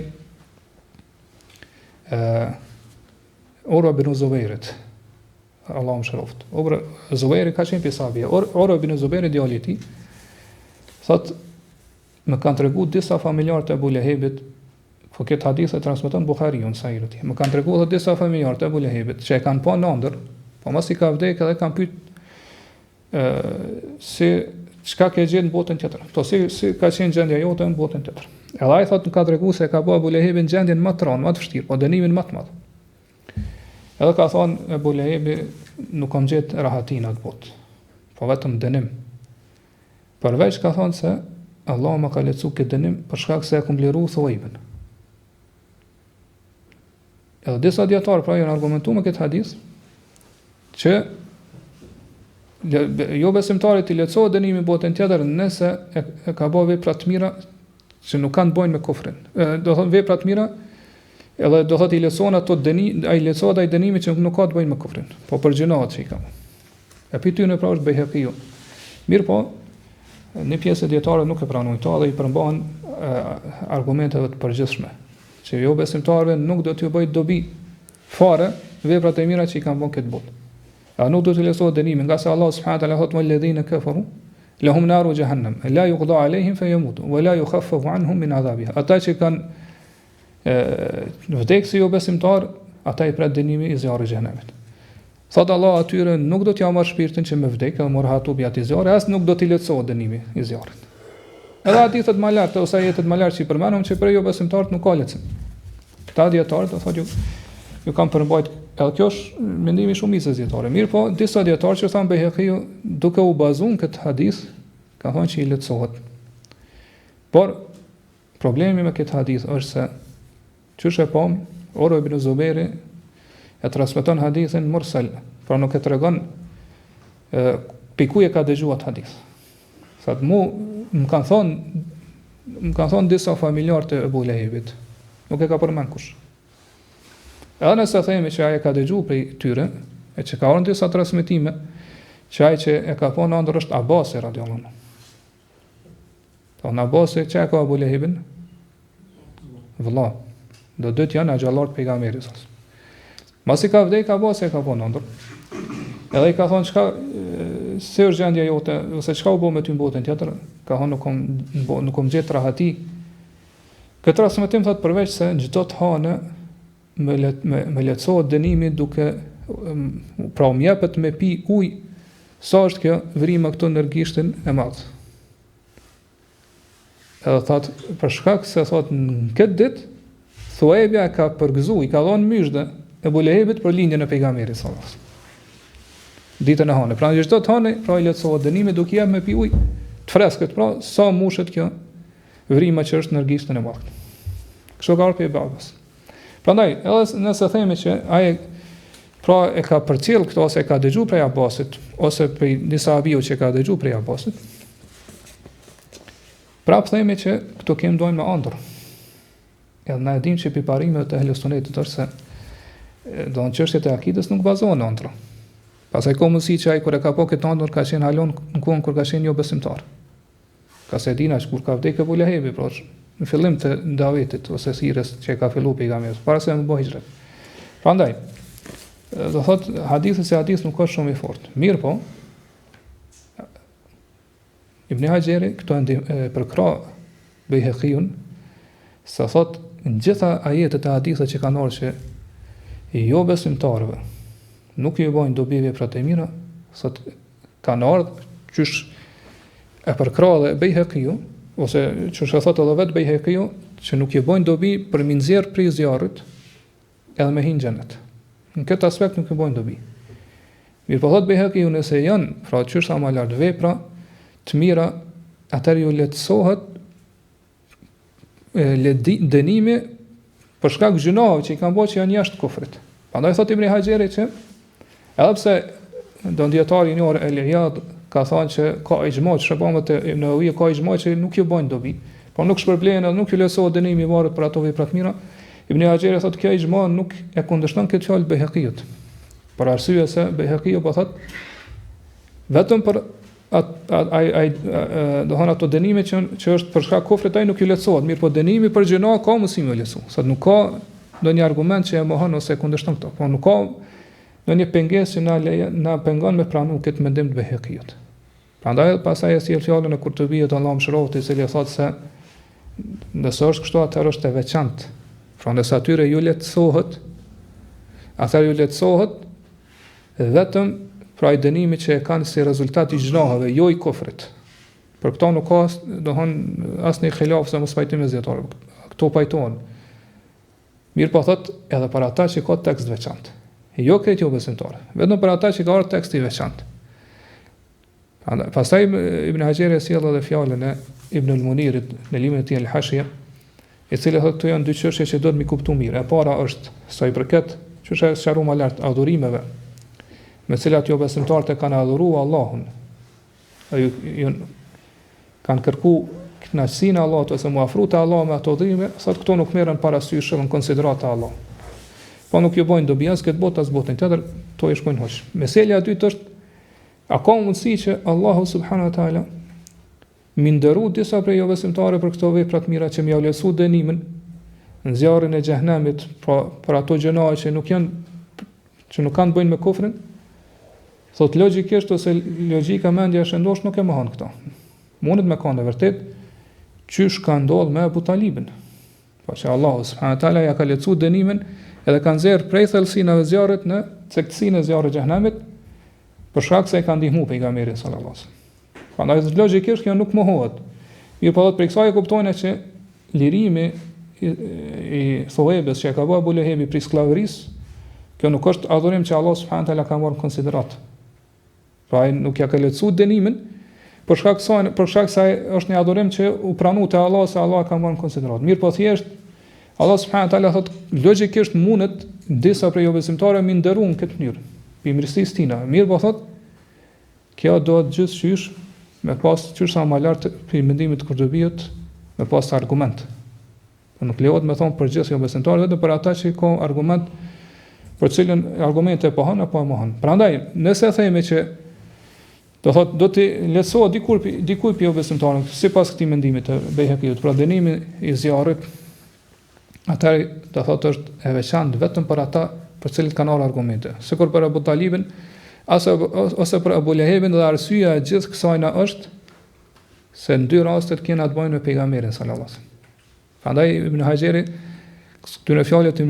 Urwa ibn Zubairit. Allahu mëshiroft. Urwa Zubairi ka qenë pisabi. Urwa ibn Zubairi djali i tij thotë më kanë treguar disa familjarë të Ebu Lehebit, po këtë hadith e transmeton Buhariu në Sahihut. Më kanë treguar disa familjarë të Ebu Lehebit që e kanë pa në ëndër, po mos i ka vdekë edhe kanë pyet si çka ke gjetë në botën tjetër. Po si ka qenë gjendja jote në botën tjetër. Edhe ai thotë ka treguar se ka bëu Ebu Lehebin gjendjen më të rëndë, më të vështirë, po dënimin më të madh. Edhe ka thonë Ebu Lehebi nuk kam gjetë rahatin atë botë, po vetëm dënim. Përveç ka thonë se Allah më ka lehtësuar këtë dënim për shkak se e kam liru Thuwaiben. Edhe disa dietarë pra janë argumentuar me këtë hadith që jo besimtarit i lehtësohet dënimi në botën tjetër nëse e ka bërë vepra të mira që nuk kanë bëjnë me kufrin. Do thonë vepra të mira, edhe do thotë i lehtësohen ato dënimi, ai lehtësohet ai dënimi që nuk ka të bëjnë me kufrin, po për gjinohat që i ka. E pyetja në pra është Beheqiu. Mirë po, një pjesë e dietarëve nuk e pranojnë këto dhe i përmbahen argumenteve të përgjithshme, që jo besimtarëve nuk do t'ju bëjë dobi fare veprat e mira që i kanë bën këtë botë. A nuk do të lehtësohet dënimi, nga se Allah subhanahu wa taala thotë walladhina kafaru lahum naru jahannam la yuqda alayhim fayamutu wa la yukhaffafu anhum min adhabiha. Ata që kanë vdekë si jo besimtar, ata i pret dënimi i zjarrit të xhenemit. Thotë Allah atyre nuk do t'ja marr shpirtin që me vdekë dhe morhatu bjat i zjarrit, as nuk do t'i lehtësohet dënimi i zjarrit. Edhe hadithet më lartë ose ajetet më lartë që i përmendëm që për jo besimtarët nuk ka lehtësim. Këta dietarë do thotë ju kanë përmbajt, edhe kjo është mendimi shumicës dietare. Mirë po, disa dietarë që thanë Beheqiu duke u bazuar këtë hadith, ka thonë që i lehtësohet. Por problemi me këtë hadith është se çështë e pam Urwa ibn Zuberi e transmeton hadithin mursal, pra nuk e tregon pikuje ka dëgjuar hadith. Sa më kanë thonë disa familjarë të Ebu Lehebit, nuk e ka përmend kush. Edhe nëse themi që ai ka dëgjuar prej tyre, e që ka orën disa transmetime, që ai që e ka thonë ndër është Abasi radiallahu anhu. Në Abasi që e ka Ebu Lehebin? Vëlla. Do dytë janë agjallarë të pejgamberit. Masi ka vdek Abasi e ka thonë ndër. Edhe i ka thonë çka si është gjendja jote, ose çka u bë me ty në botën tjetër, ka thonë nuk kom gjetë rahati. Këtë transmetim thotë përveç se në çdo të hanë me lehtësohet dënimi duke pra më jepet me pi ujë, sa është kjo vrimë këto energjishtin e madh. Edhe thotë për shkak se thotë në këtë ditë Thuaibja e ka përgëzuar, i ka dhënë myshdë Ebu Lehebit për lindjen e pejgamberit sallallahu alaihi wasallam. Ditën e hanë. Pra në çdo të hanë, pra i lehtësohet dënimi duke jep me pi ujë të freskët, pra sa mushet kjo vrima që është energjishtin e madh. Kështu ka ardhur babas. Prandaj, edhe nëse themi që ai pra e ka përcjell këto ose e ka dëgjuar prej Abbasit ose prej disa abiu që ka dëgjuar prej Abbasit, prapë themi që këto kemë dojnë me ëndër. Edhe na e dim që piparimet e Ehlus Sunnetit është se do në çështjet e akides nuk bazohen në ëndër. Pastaj ka mundësi që ai kur e ka po këtë ëndër ka qenë halon në kohën kur ka qenë jo besimtar. Ka se dina që kur ka vdekë Ebu Lehebi, pra në fillim të davetit ose sirës që ka filluar pejgamberi, para se të bëjë hijret. Prandaj, do thot hadithi se hadith nuk është shumë i fortë. Mirë po, Ibn Hajeri këto e përkra Bejheqiun, sa thot në gjitha ajetet e hadithet që kanë ardhur që jo besimtarëve nuk ju bojnë dobi vepra të mira, thot kanë ardhur qysh e përkra dhe Bejheqiu, ose qysh e thot edhe vetë Bejheqiu, që nuk ju bojnë dobi për mi nxjerr prej zjarrit edhe me hinë xhenet. Në këtë aspekt nuk ju bojnë dobi. Mirë po thot Bejheqiu, nëse janë, pra qysh sa më lart vepra të mira, atëherë ju lehtësohet dënimi për shkak gjunave që i kanë bërë që janë jashtë kufrit. Prandaj thot Ibn Hajeri që edhe pse do dietari i njohur El-Iyad ka thënë që ka ixhma që shërbëmet e Ibn Hawi ka ixhma që nuk ju bojnë dobi, por nuk shpërblehen edhe nuk ju lehtësohet dënimi i varet për ato vepra të mira. Ibn Hajeri thot kjo ixhma nuk e kundërshton këtë fjalë Bejheqiut. Për arsye se Bejheqiu po thot vetëm për do thonë ato dënime që është për shkak kufrit ai nuk ju lehtësohet, mirë po dënimi për gjëna ka mundësi më lehtësu. Sa nuk ka ndonjë argument që e mohon ose e kundërshton këto. Po nuk ka ndonjë pengesë që na pengon me pranu këtë mendim të Bejheqiut. Prandaj pastaj e sjell fjalën e Kurtubit Allahu mëshiroft, i cili thotë se nëse është kështu atëherë është e veçantë. Pra nëse atyre ju lehtësohet, atëherë ju lehtësohet vetëm pra i dënimi që e kanë si rezultat i gjinahave, jo i kufrit. Për këto nuk ka, do thonë, asnjë xhilaf se mos pajtim me zjetarë. Këto pajtohen. Mirë po thot, edhe për ata që ka tekst veçantë. Jo këtë jo besimtarë, vetëm për ata që ka ardhur teksti veçantë. Pastaj Ibn Hajeri sjell edhe fjalën e Ibn al-Munirit në librin e tij El-Hashia, i cili thotë këto janë dy çështje që duhet mi kuptu mirë. E para është sa i përket çështja e sqaruar më lart adhurimeve, me cilat jo besimtarët e kanë adhuruar Allahun. Ju kanë kërku kënaqësinë e Allahut ose mu afru te Allahu me ato adhurime, thotë këto nuk merren parasysh në konsiderat e Allahut. Po nuk ju bojnë dobi as këtë botë as botën tjetër, to i shkojnë hoç. Meselja e dytë është a ka mundësi që Allahu subhanahu wa taala mi ndëru disa prej jo besimtarëve për këto vepra të mira që më lehtësu dënimin në zjarrin e xhehenamit, për ato gjëra që nuk kanë bëjnë me kufrin? Thot logjikisht ose logjika mendja shëndosh nuk e mohon këto. Mundet me kanë vërtet çysh ka ndodhur me Abu Talibin. Po që Allahu subhanahu wa taala ja ka lehtësuar dënimin edhe ka nxjerr prej thellësinave të zjarrit në cektësinë e zjarrit të xhehenamit për shkak se e ka ndihmuar pejgamberin sallallahu alaihi wasallam. Prandaj logjikisht kjo nuk mohohet. Mirë po për kësaj e kuptojnë që lirimi i Thuaibes që ka bëu Abu Lehebi për skllavërisë, kjo nuk është adhurim që Allah subhanahu wa taala ka marrë në konsiderat. Pra ai nuk ja ka lehtësuar dënimin për shkak se ai është një adhurim që u pranoi te Allah se Allah ka marrë në konsiderat. Mirë po thjesht Allah subhanahu wa taala thot logjikisht mundet disa prej jo besimtarëve mi nderu në këtë mënyrë, për mirësisë tina. Mirë po thot, kjo do të gjithçysh me pas çysh sa më lart për mendimit të Kurdobiut, me pas argument. Nuk lejohet me thonë për gjithë jo besimtarë, vetëm për ata që ka argument për cilën argumente po hën apo mohon. Prandaj, nëse themi që do thot do të lehtësohet dikujt për jo besimtarën, sipas këtij mendimit të Bejhekiut, pra dënimi i zjarrit, atëherë do thotë është e veçantë vetëm për ata për cilët kanë marrë argumente. Sikur për Abu Talibin ose për Abu Lehebin, dhe arsyeja e gjithë kësaj është se në dy rastet kena të bëjnë me pejgamberin sallallahu alaihi wasallam. Prandaj Ibn Hajeri këtyre fjalët e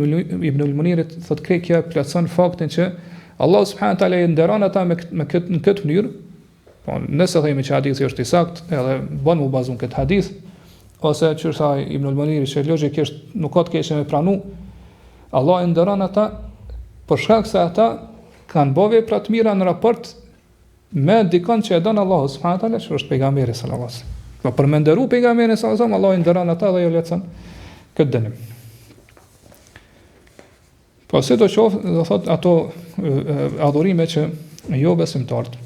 Ibn al-Munirit thotë krej kjo plotson faktin që Allah subhanahu wa taala i nderon ata në këtë mënyrë. Po nëse themi që hadithi është i saktë, edhe bën u bazon këtë hadith, ose që sa Ibn al-Muniri që logjikisht nuk ka të keqe me pranu, Allah i nderon ata për shkak se ata kanë bërë vepra të mira në raport me dikon që e don Allahu subhanahu wa taala, që është pejgamberi sallallahu alaihi wasallam. Po për me nderu pejgamberin sallallahu alaihi wasallam, Allah i nderon ata dhe jo lehtëson këtë dënim. Po se do qoftë, do thot ato adhurime që jo besimtarët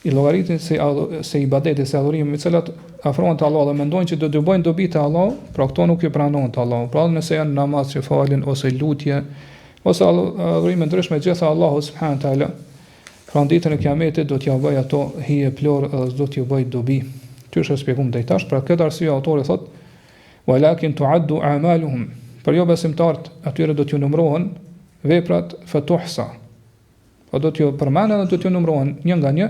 i llogaritin se ibadete, se adhurime me cilat afrohen te Allahu dhe mendojnë që do të bëjnë dobi te Allahu, pra këto nuk i pranojnë te Allahu. Pra nëse janë namaz që falin ose lutje ose adhurime ndryshme gjitha Allahu subhanahu wa taala, pra ditën e Kiametit do t'ja bëj ato hije plor edhe do t'ju bëj dobi. Tysh e shpjegum deri tash, pra këtë arsye autori thot walakin tu'addu a'maluhum, për jo besimtarët atyre do t'ju numërohen veprat fatuhsa. Po do t'ju përmenden dhe do t'ju numërohen një nga një,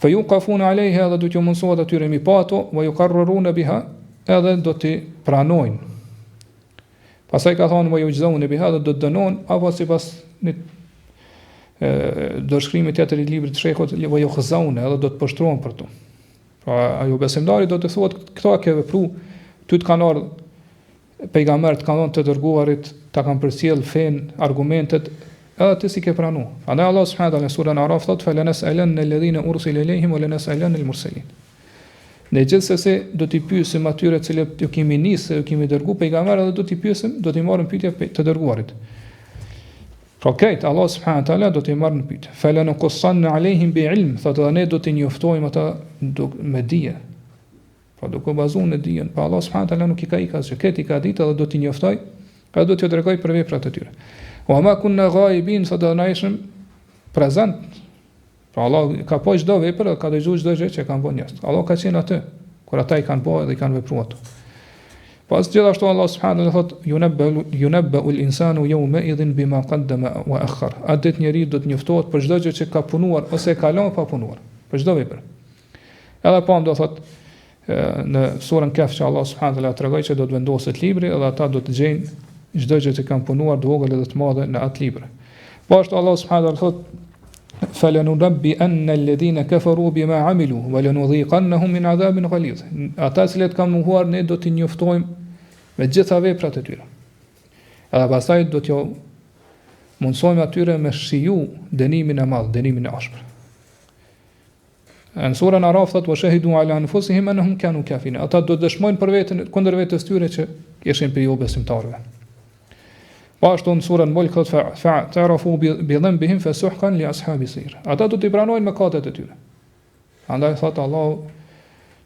fa yuqafuna alayha, edhe do t'ju mundsohet atyre mi pa ato, wa yuqarraruna biha, edhe do t'i pranojnë. Pastaj ka thonë wa yujzauna biha, do të dënohen apo sipas një dërshkrimi tjetër i librit të shehut wa yukhzauna, edhe do të pështrohen për to. Pra ajo besimtari do të thuhet këto ke vepru, ty të kanë ardhur pejgamberët, kanë dhënë të dërguarit, ta kanë përcjell fen, argumentet, edhe ti si ke pranu. Andaj Allah subhanahu wa taala në surën Araf thot falanas'alanna alladhina ursila ilayhim wa lanas'alanna al-mursalin. Ne gjithsesi do t'i pyesim atyre të cilët ju kemi nisë, ju kemi dërguar pejgamberë, dhe do t'i pyesim, do t'i marrim pyetje të dërguarit. Pra këtë Allah subhanahu wa taala do t'i marrë në pyetje. Falanaqussanna alayhim bi'ilm, thotë ne do t'i njoftojmë ata me dije. Pra do të bazuar në dijen. Pa Allah subhanahu wa taala nuk i ka asgjë, këtë i ka ditë dhe do t'i njoftoj, edhe do t'ju tregoj për veprat e tyre. Wa ma kunna ghaibin, sa do na ishim prezant. Pra Allah ka po çdo vepër, ka dëgjuar çdo gjë që kanë bërë njerëzit. Allah ka qenë aty kur ata i kanë bërë dhe i kanë vepruar ato. Pas gjithashtu Allah subhanahu wa taala thot yunabba al-insanu yawma idhin bima qaddama wa akhar. Adet njeriu do të njoftohet për çdo gjë që ka punuar ose ka lënë pa punuar, për çdo vepër. Edhe po do thot në surën Kaf që Allah subhanahu wa taala tregoi që do të vendoset libri dhe ata do të gjejnë çdo gjë që kanë punuar të vogël edhe të madhe në atë libër. Po ashtu Allah subhanahu wa taala thot falanunabbi anna alladhina kafaru bima amilu wa lanudhiqannahum min adhabin ghalidh. Ata që kanë mohuar ne do t'i njoftojmë me gjitha veprat e tyre. Edhe pastaj do t'ju mundsojmë atyre me shiju dënimin e madh, dënimin e ashpër. Në surën Araf thot wa shahidu ala anfusihim annahum kanu kafirin. Ata do të dëshmojnë për veten kundër vetes tyre që ishin për jo besimtarëve. Po ashtu në surën Mulk thot fa'tarafu bi dhanbihim fasuhqan li ashabi sir. Ata do t'i pranojnë mëkatet e tyre. Andaj thot Allah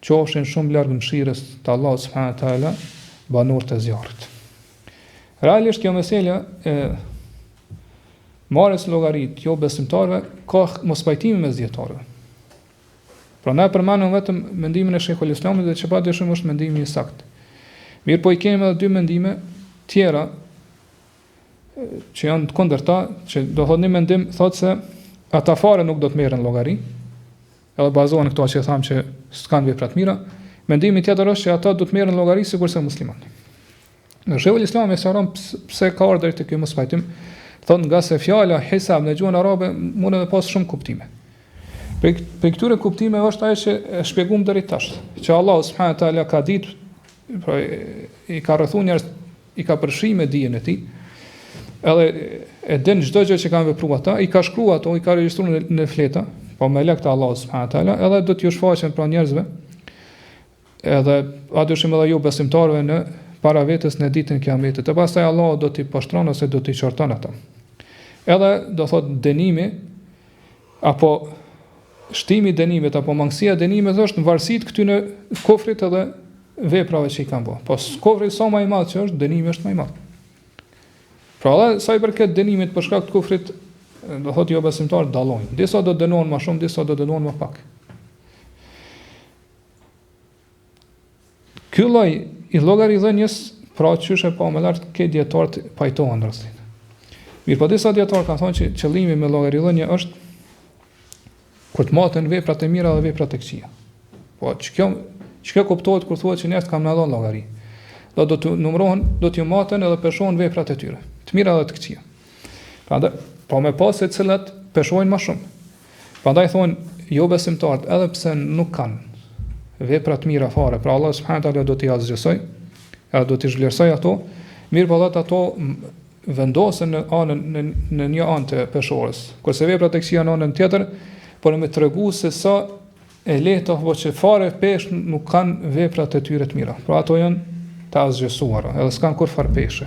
qofshin shumë larg mëshirës të Allah subhanahu wa taala banorët e zjarrit. Realisht kjo mesela e marrës llogarit jo besimtarëve ka mospajtime mes dietarëve. Pra na përmendëm vetëm mendimin e Sheikhul Islamit dhe që padyshim është mendimi i saktë. Mirë po i kemi edhe dy mendime tjera që janë të kundërta, që do thotë një mendim thotë se ata fare nuk do të merren llogari, edhe bazohen këto që thamë që s'kan vepra të mira. Mendimi tjetër është që ata do të merren llogari sigurisht musliman. Në Sheikhul Islam e sqaron pse ka ardhur deri te ky mospajtim, thonë nga se fjala hisab në gjuhën arabe mund të pas shumë kuptime. Për këtyre kuptime është ajo që e shpjeguam deri tash, që Allah subhanahu wa taala ka ditë, pra i ka rrethuar njerëz, i ka përfshirë me dijen e tij, edhe e din çdo gjë që kanë vepruar ata, i ka shkruar ato, i ka regjistruar në fleta, po me lek të Allah subhanahu wa taala, edhe do t'ju shfaqen pra njerëzve, edhe adyshim edhe ju besimtarëve në para vetes në ditën e Kiametit. E pastaj Allahu do t'i poshtron ose do t'i qorton ata. Edhe do thot dënimi apo shtimi i dënimit apo mangësia e dënimit është në varësi të këtyre kufrit edhe veprave që i kanë bërë. Po kufri sa më i madh që është, dënimi është më i madh. Pra edhe sa i përket dënimit për shkak të kufrit, do thotë jo besimtarët dallojnë. Disa do dënohen më shumë, disa do dënohen më pak. Ky lloj i llogaridhënies, pra qysh e pa më lart ke dietarët pajtohen rreth. Mirë, po disa dietarë kanë thonë që qëllimi me llogaridhënie është kur të maten veprat e mira dhe veprat e këqija. Po ç'kjo kuptohet kur thuhet që njerëzit kanë dhënë llogari. Do të numërohen, do t'ju maten edhe peshojnë veprat e tyre, të mira dhe të këqija. Prandaj, po me pas se cilat peshojnë më shumë. Prandaj thonë jo besimtarët, edhe pse nuk kanë vepra të mira fare, pra Allah subhanahu wa taala do t'i azgjësoj, edhe do t'i zhvlerësoj ato, mirë po ato vendosen në anën në një anë të peshorës. Kurse veprat e këqija në anën tjetër, por me tregu se sa e lehtë apo që fare pesh nuk kanë veprat e tyre të mira. Pra ato janë të azgjësuara, edhe s'kan kur fare peshe.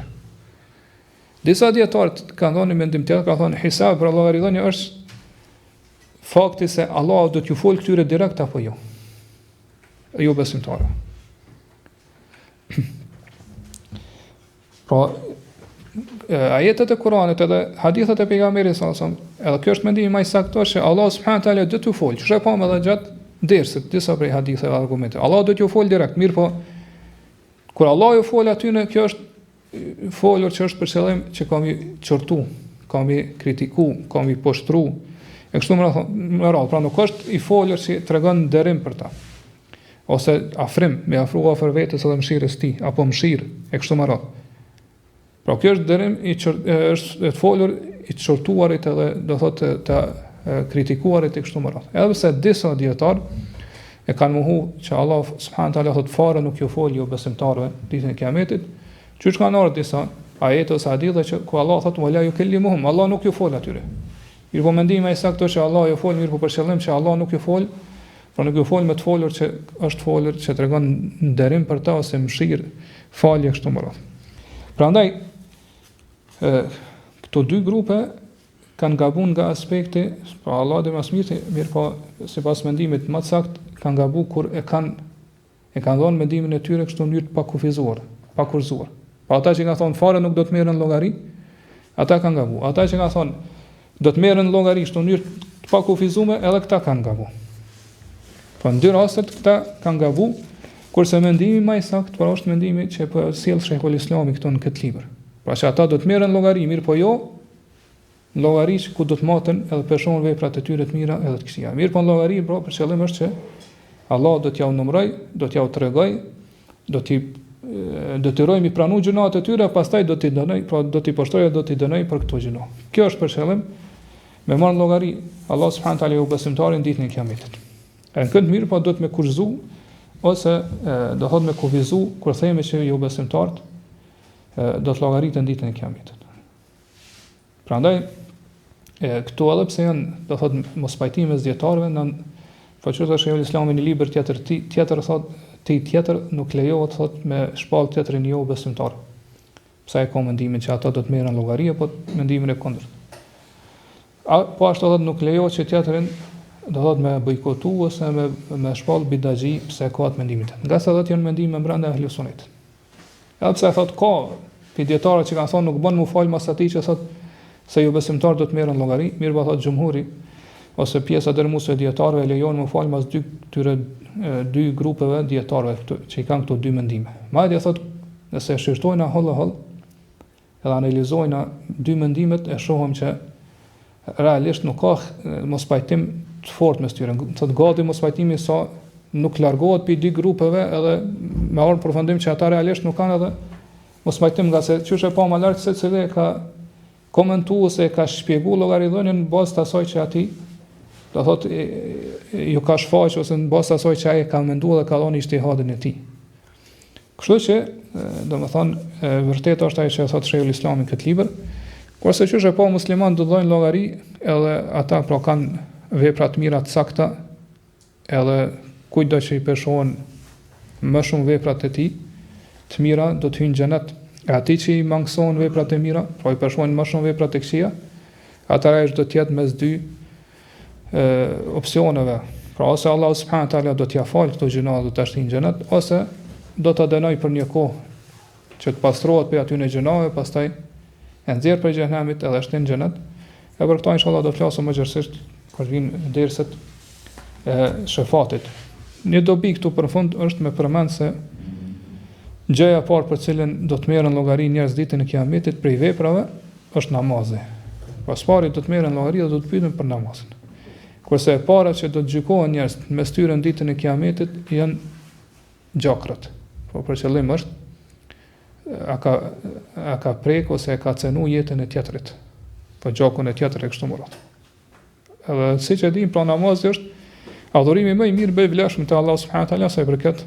Disa dietarë kanë dhënë mendim tjetër, kanë thënë hisab për llogaridhënie është fakti se Allah do t'ju fol këtyre direkt apo jo. Jo besimtarë. Pra ajetet e Kuranit edhe hadithet e pejgamberit sallallahu alajhi wasallam, edhe kjo është mendimi më i saktë se Allah subhanahu wa taala do t'ju fol. Çfarë pa më edhe gjatë dersit disa prej haditheve argumente. Allah do t'ju fol direkt, mirë po kur Allah ju fol aty në kjo është folur që është për qëllim që kam i qortu, kam i kritiku, kam i poshtru, e kështu më radhë, pra nuk është i folur që tregon nderim për ta, ose afrim, me afru afër vetës edhe mëshirës ti, apo mëshirë, e kështu më radhë. Pra kjo është nderim është folur i qortuarit edhe do thotë të kritikuarit e kështu më radhë. Edhe pse disa dietarë e kanë mohu që Allah subhanahu wa taala thotë fare nuk ju fol ju besimtarëve ditën e Kiametit. Që kanë ardhur disa ajete ose hadithe që ku Allah thotë wala yukellimuhum, Allah nuk ju fol atyre. Mirë po mendimi i saktë është që Allah ju fol, mirë po për qëllim që Allah nuk ju fol, por nuk ju fol me të folur që është folur që tregon nderim për ta ose mëshirë, falje kështu më radh. Prandaj këto dy grupe kanë gabuar nga aspekti, po Allah dhe më mirë po sipas mendimit më të saktë kanë gabuar kur e kanë dhënë mendimin e tyre kështu në mënyrë të pakufizuar, pakurzuar. Pa ata që kanë thonë fare nuk do të merren llogari, ata kanë gabuar. Ata që kanë thonë do të merren llogari kështu në mënyrë të pakufizuar, edhe këta kanë gabuar. Po në dy rastet këta kanë gabuar, kurse mendimi më i saktë pra është mendimi që po sjell Sheikhul Islami këtu në këtë libër. Pra që ata do të merren llogari, mirë po jo llogari ku do të maten edhe peshon veprat e tyre të mira edhe të këqija. Mirë po llogari pra për qëllim është që Allah do t'ja numëroj, do t'ja tregoj, do t'i rojmë i pranu gjunat e tyre, pastaj do t'i dënoj, pra do t'i poshtoj e do t'i dënoj për këto gjuna. Kjo është për qëllim me marrë llogari Allah subhanahu taala ju besimtarin ditën e Kiametit. E në këtë mirë po do të me kurzu ose do thot me kufizu kur themi që ju besimtarët do të llogaritën ditën e Kiametit. Prandaj këtu edhe pse janë do thot mos pajtime mes dietarëve në po çfarë është Sheikhul Islami në libër tjetër thot tjetër nuk lejohet thot me shpall tjetrin jo besimtar. Pse e ka mendimin që ata do të merren llogari apo mendimin e kundërt. Po ashtu thot nuk lejohet që tjetrin do thot me bojkotu ose me shpall bidaxhi pse ka atë mendimin. Nga sa do të janë mendime brenda Ahlus Sunnit. Edhe pse thot ka dietarë që kanë thonë nuk bën më fal mas atij që thot se ju besimtar do të merren llogari, mirë po thot xhumhuri ose pjesa dërmuese e dietarëve lejon më fal mas dy grupeve dietarëve që i kanë këto dy mendime. Madje thot nëse shirtojnë holl edhe analizojnë dy mendimet e shohim që realisht nuk ka mos pajtim të fortë mes tyre. Thot gati mos pajtimi sa nuk largohet pi dy grupeve edhe me ardhur përfundim që ata realisht nuk kanë edhe mos pajtim nga se çysh e pa më lart se cili ka komentuar ose ka shpjeguar llogaridhënien në bazë të asaj që aty do thot ju ka shfaq ose në bazë të asaj që ai ka menduar dhe ka dhënë ijtihadin e tij. Kështu që domethënë vërtet është ajo që thot Sheikhul Islami këtë libër, kurse çysh e pa musliman do dhojnë llogari edhe ata pra kanë vepra të mira të sakta edhe kujtdo që i peshohen më shumë veprat e tij, të mira do të hyjnë në xhenet. E atij që i mangëson veprat e mira, pra i përshkruajnë më shumë veprat e këqija, atëra do të jetë mes dy opsioneve. Pra ose Allahu subhanahu wa taala do t'ia falë këto gjëra, do ta shtin në xhenet, ose do ta dënoj për një kohë që të pastrohet për aty në gjënave, pastaj e nxjerr për xhenemit edhe shtin në xhenet. E për këto inshallah do të flasim më gjerësisht kur vinë derset e shefatit. Një dobi këtu për fund është me përmend se gjëja e parë për cilën do të merren llogari njerëz ditën e Kiametit prej veprave është namazi. Pas pari do të merren llogari dhe do të pyeten për namazin. Kurse e para që do të gjykohen njerëz mes tyre në ditën e Kiametit janë gjakrat. Po për qëllim është a ka prek ose e ka cenu jetën e tjetrit. Po gjakun e tjetër e kështu me radhë. Edhe siç e dim, pra namazi është adhurimi më i mirë bëj vlefshëm te Allahu subhanahu wa taala sa i përket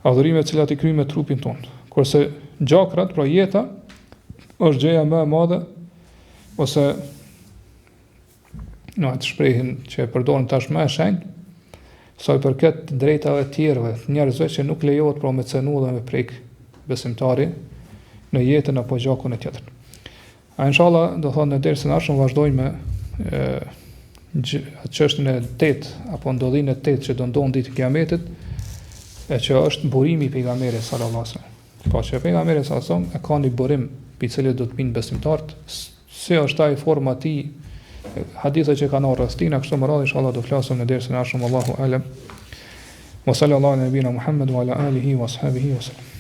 adhurimet që cilat i kryjmë me trupin tonë. Kurse gjakrat, pra jeta, është gjëja më e madhe, ose në atë shprehin që e përdorin tash më e shenjtë, sa i përket drejtave të tjerëve, njerëzve që nuk lejohet pra me cenu dhe me prek besimtari në jetën apo gjakun e tjetër. A inshallah do thonë në dersën e ardhshëm vazhdojmë me atë çështën e 8 apo ndodhinë e 8 që do ndodhin ditë Kiametit, e që është burimi i pejgamberit sallallahu alajhi wasallam. Po që pejgamberi sallallahu alajhi wasallam e ka një burim i cili do të pinë besimtarët, si është ai forma e tij, hadithe që kanë rrastina kështu më radhë, inshallah do flasim në dersën e ardhshëm. Allahu alem. Wa sallallahu ala nabina Muhammad wa ala alihi wa ashabihi wa sallam.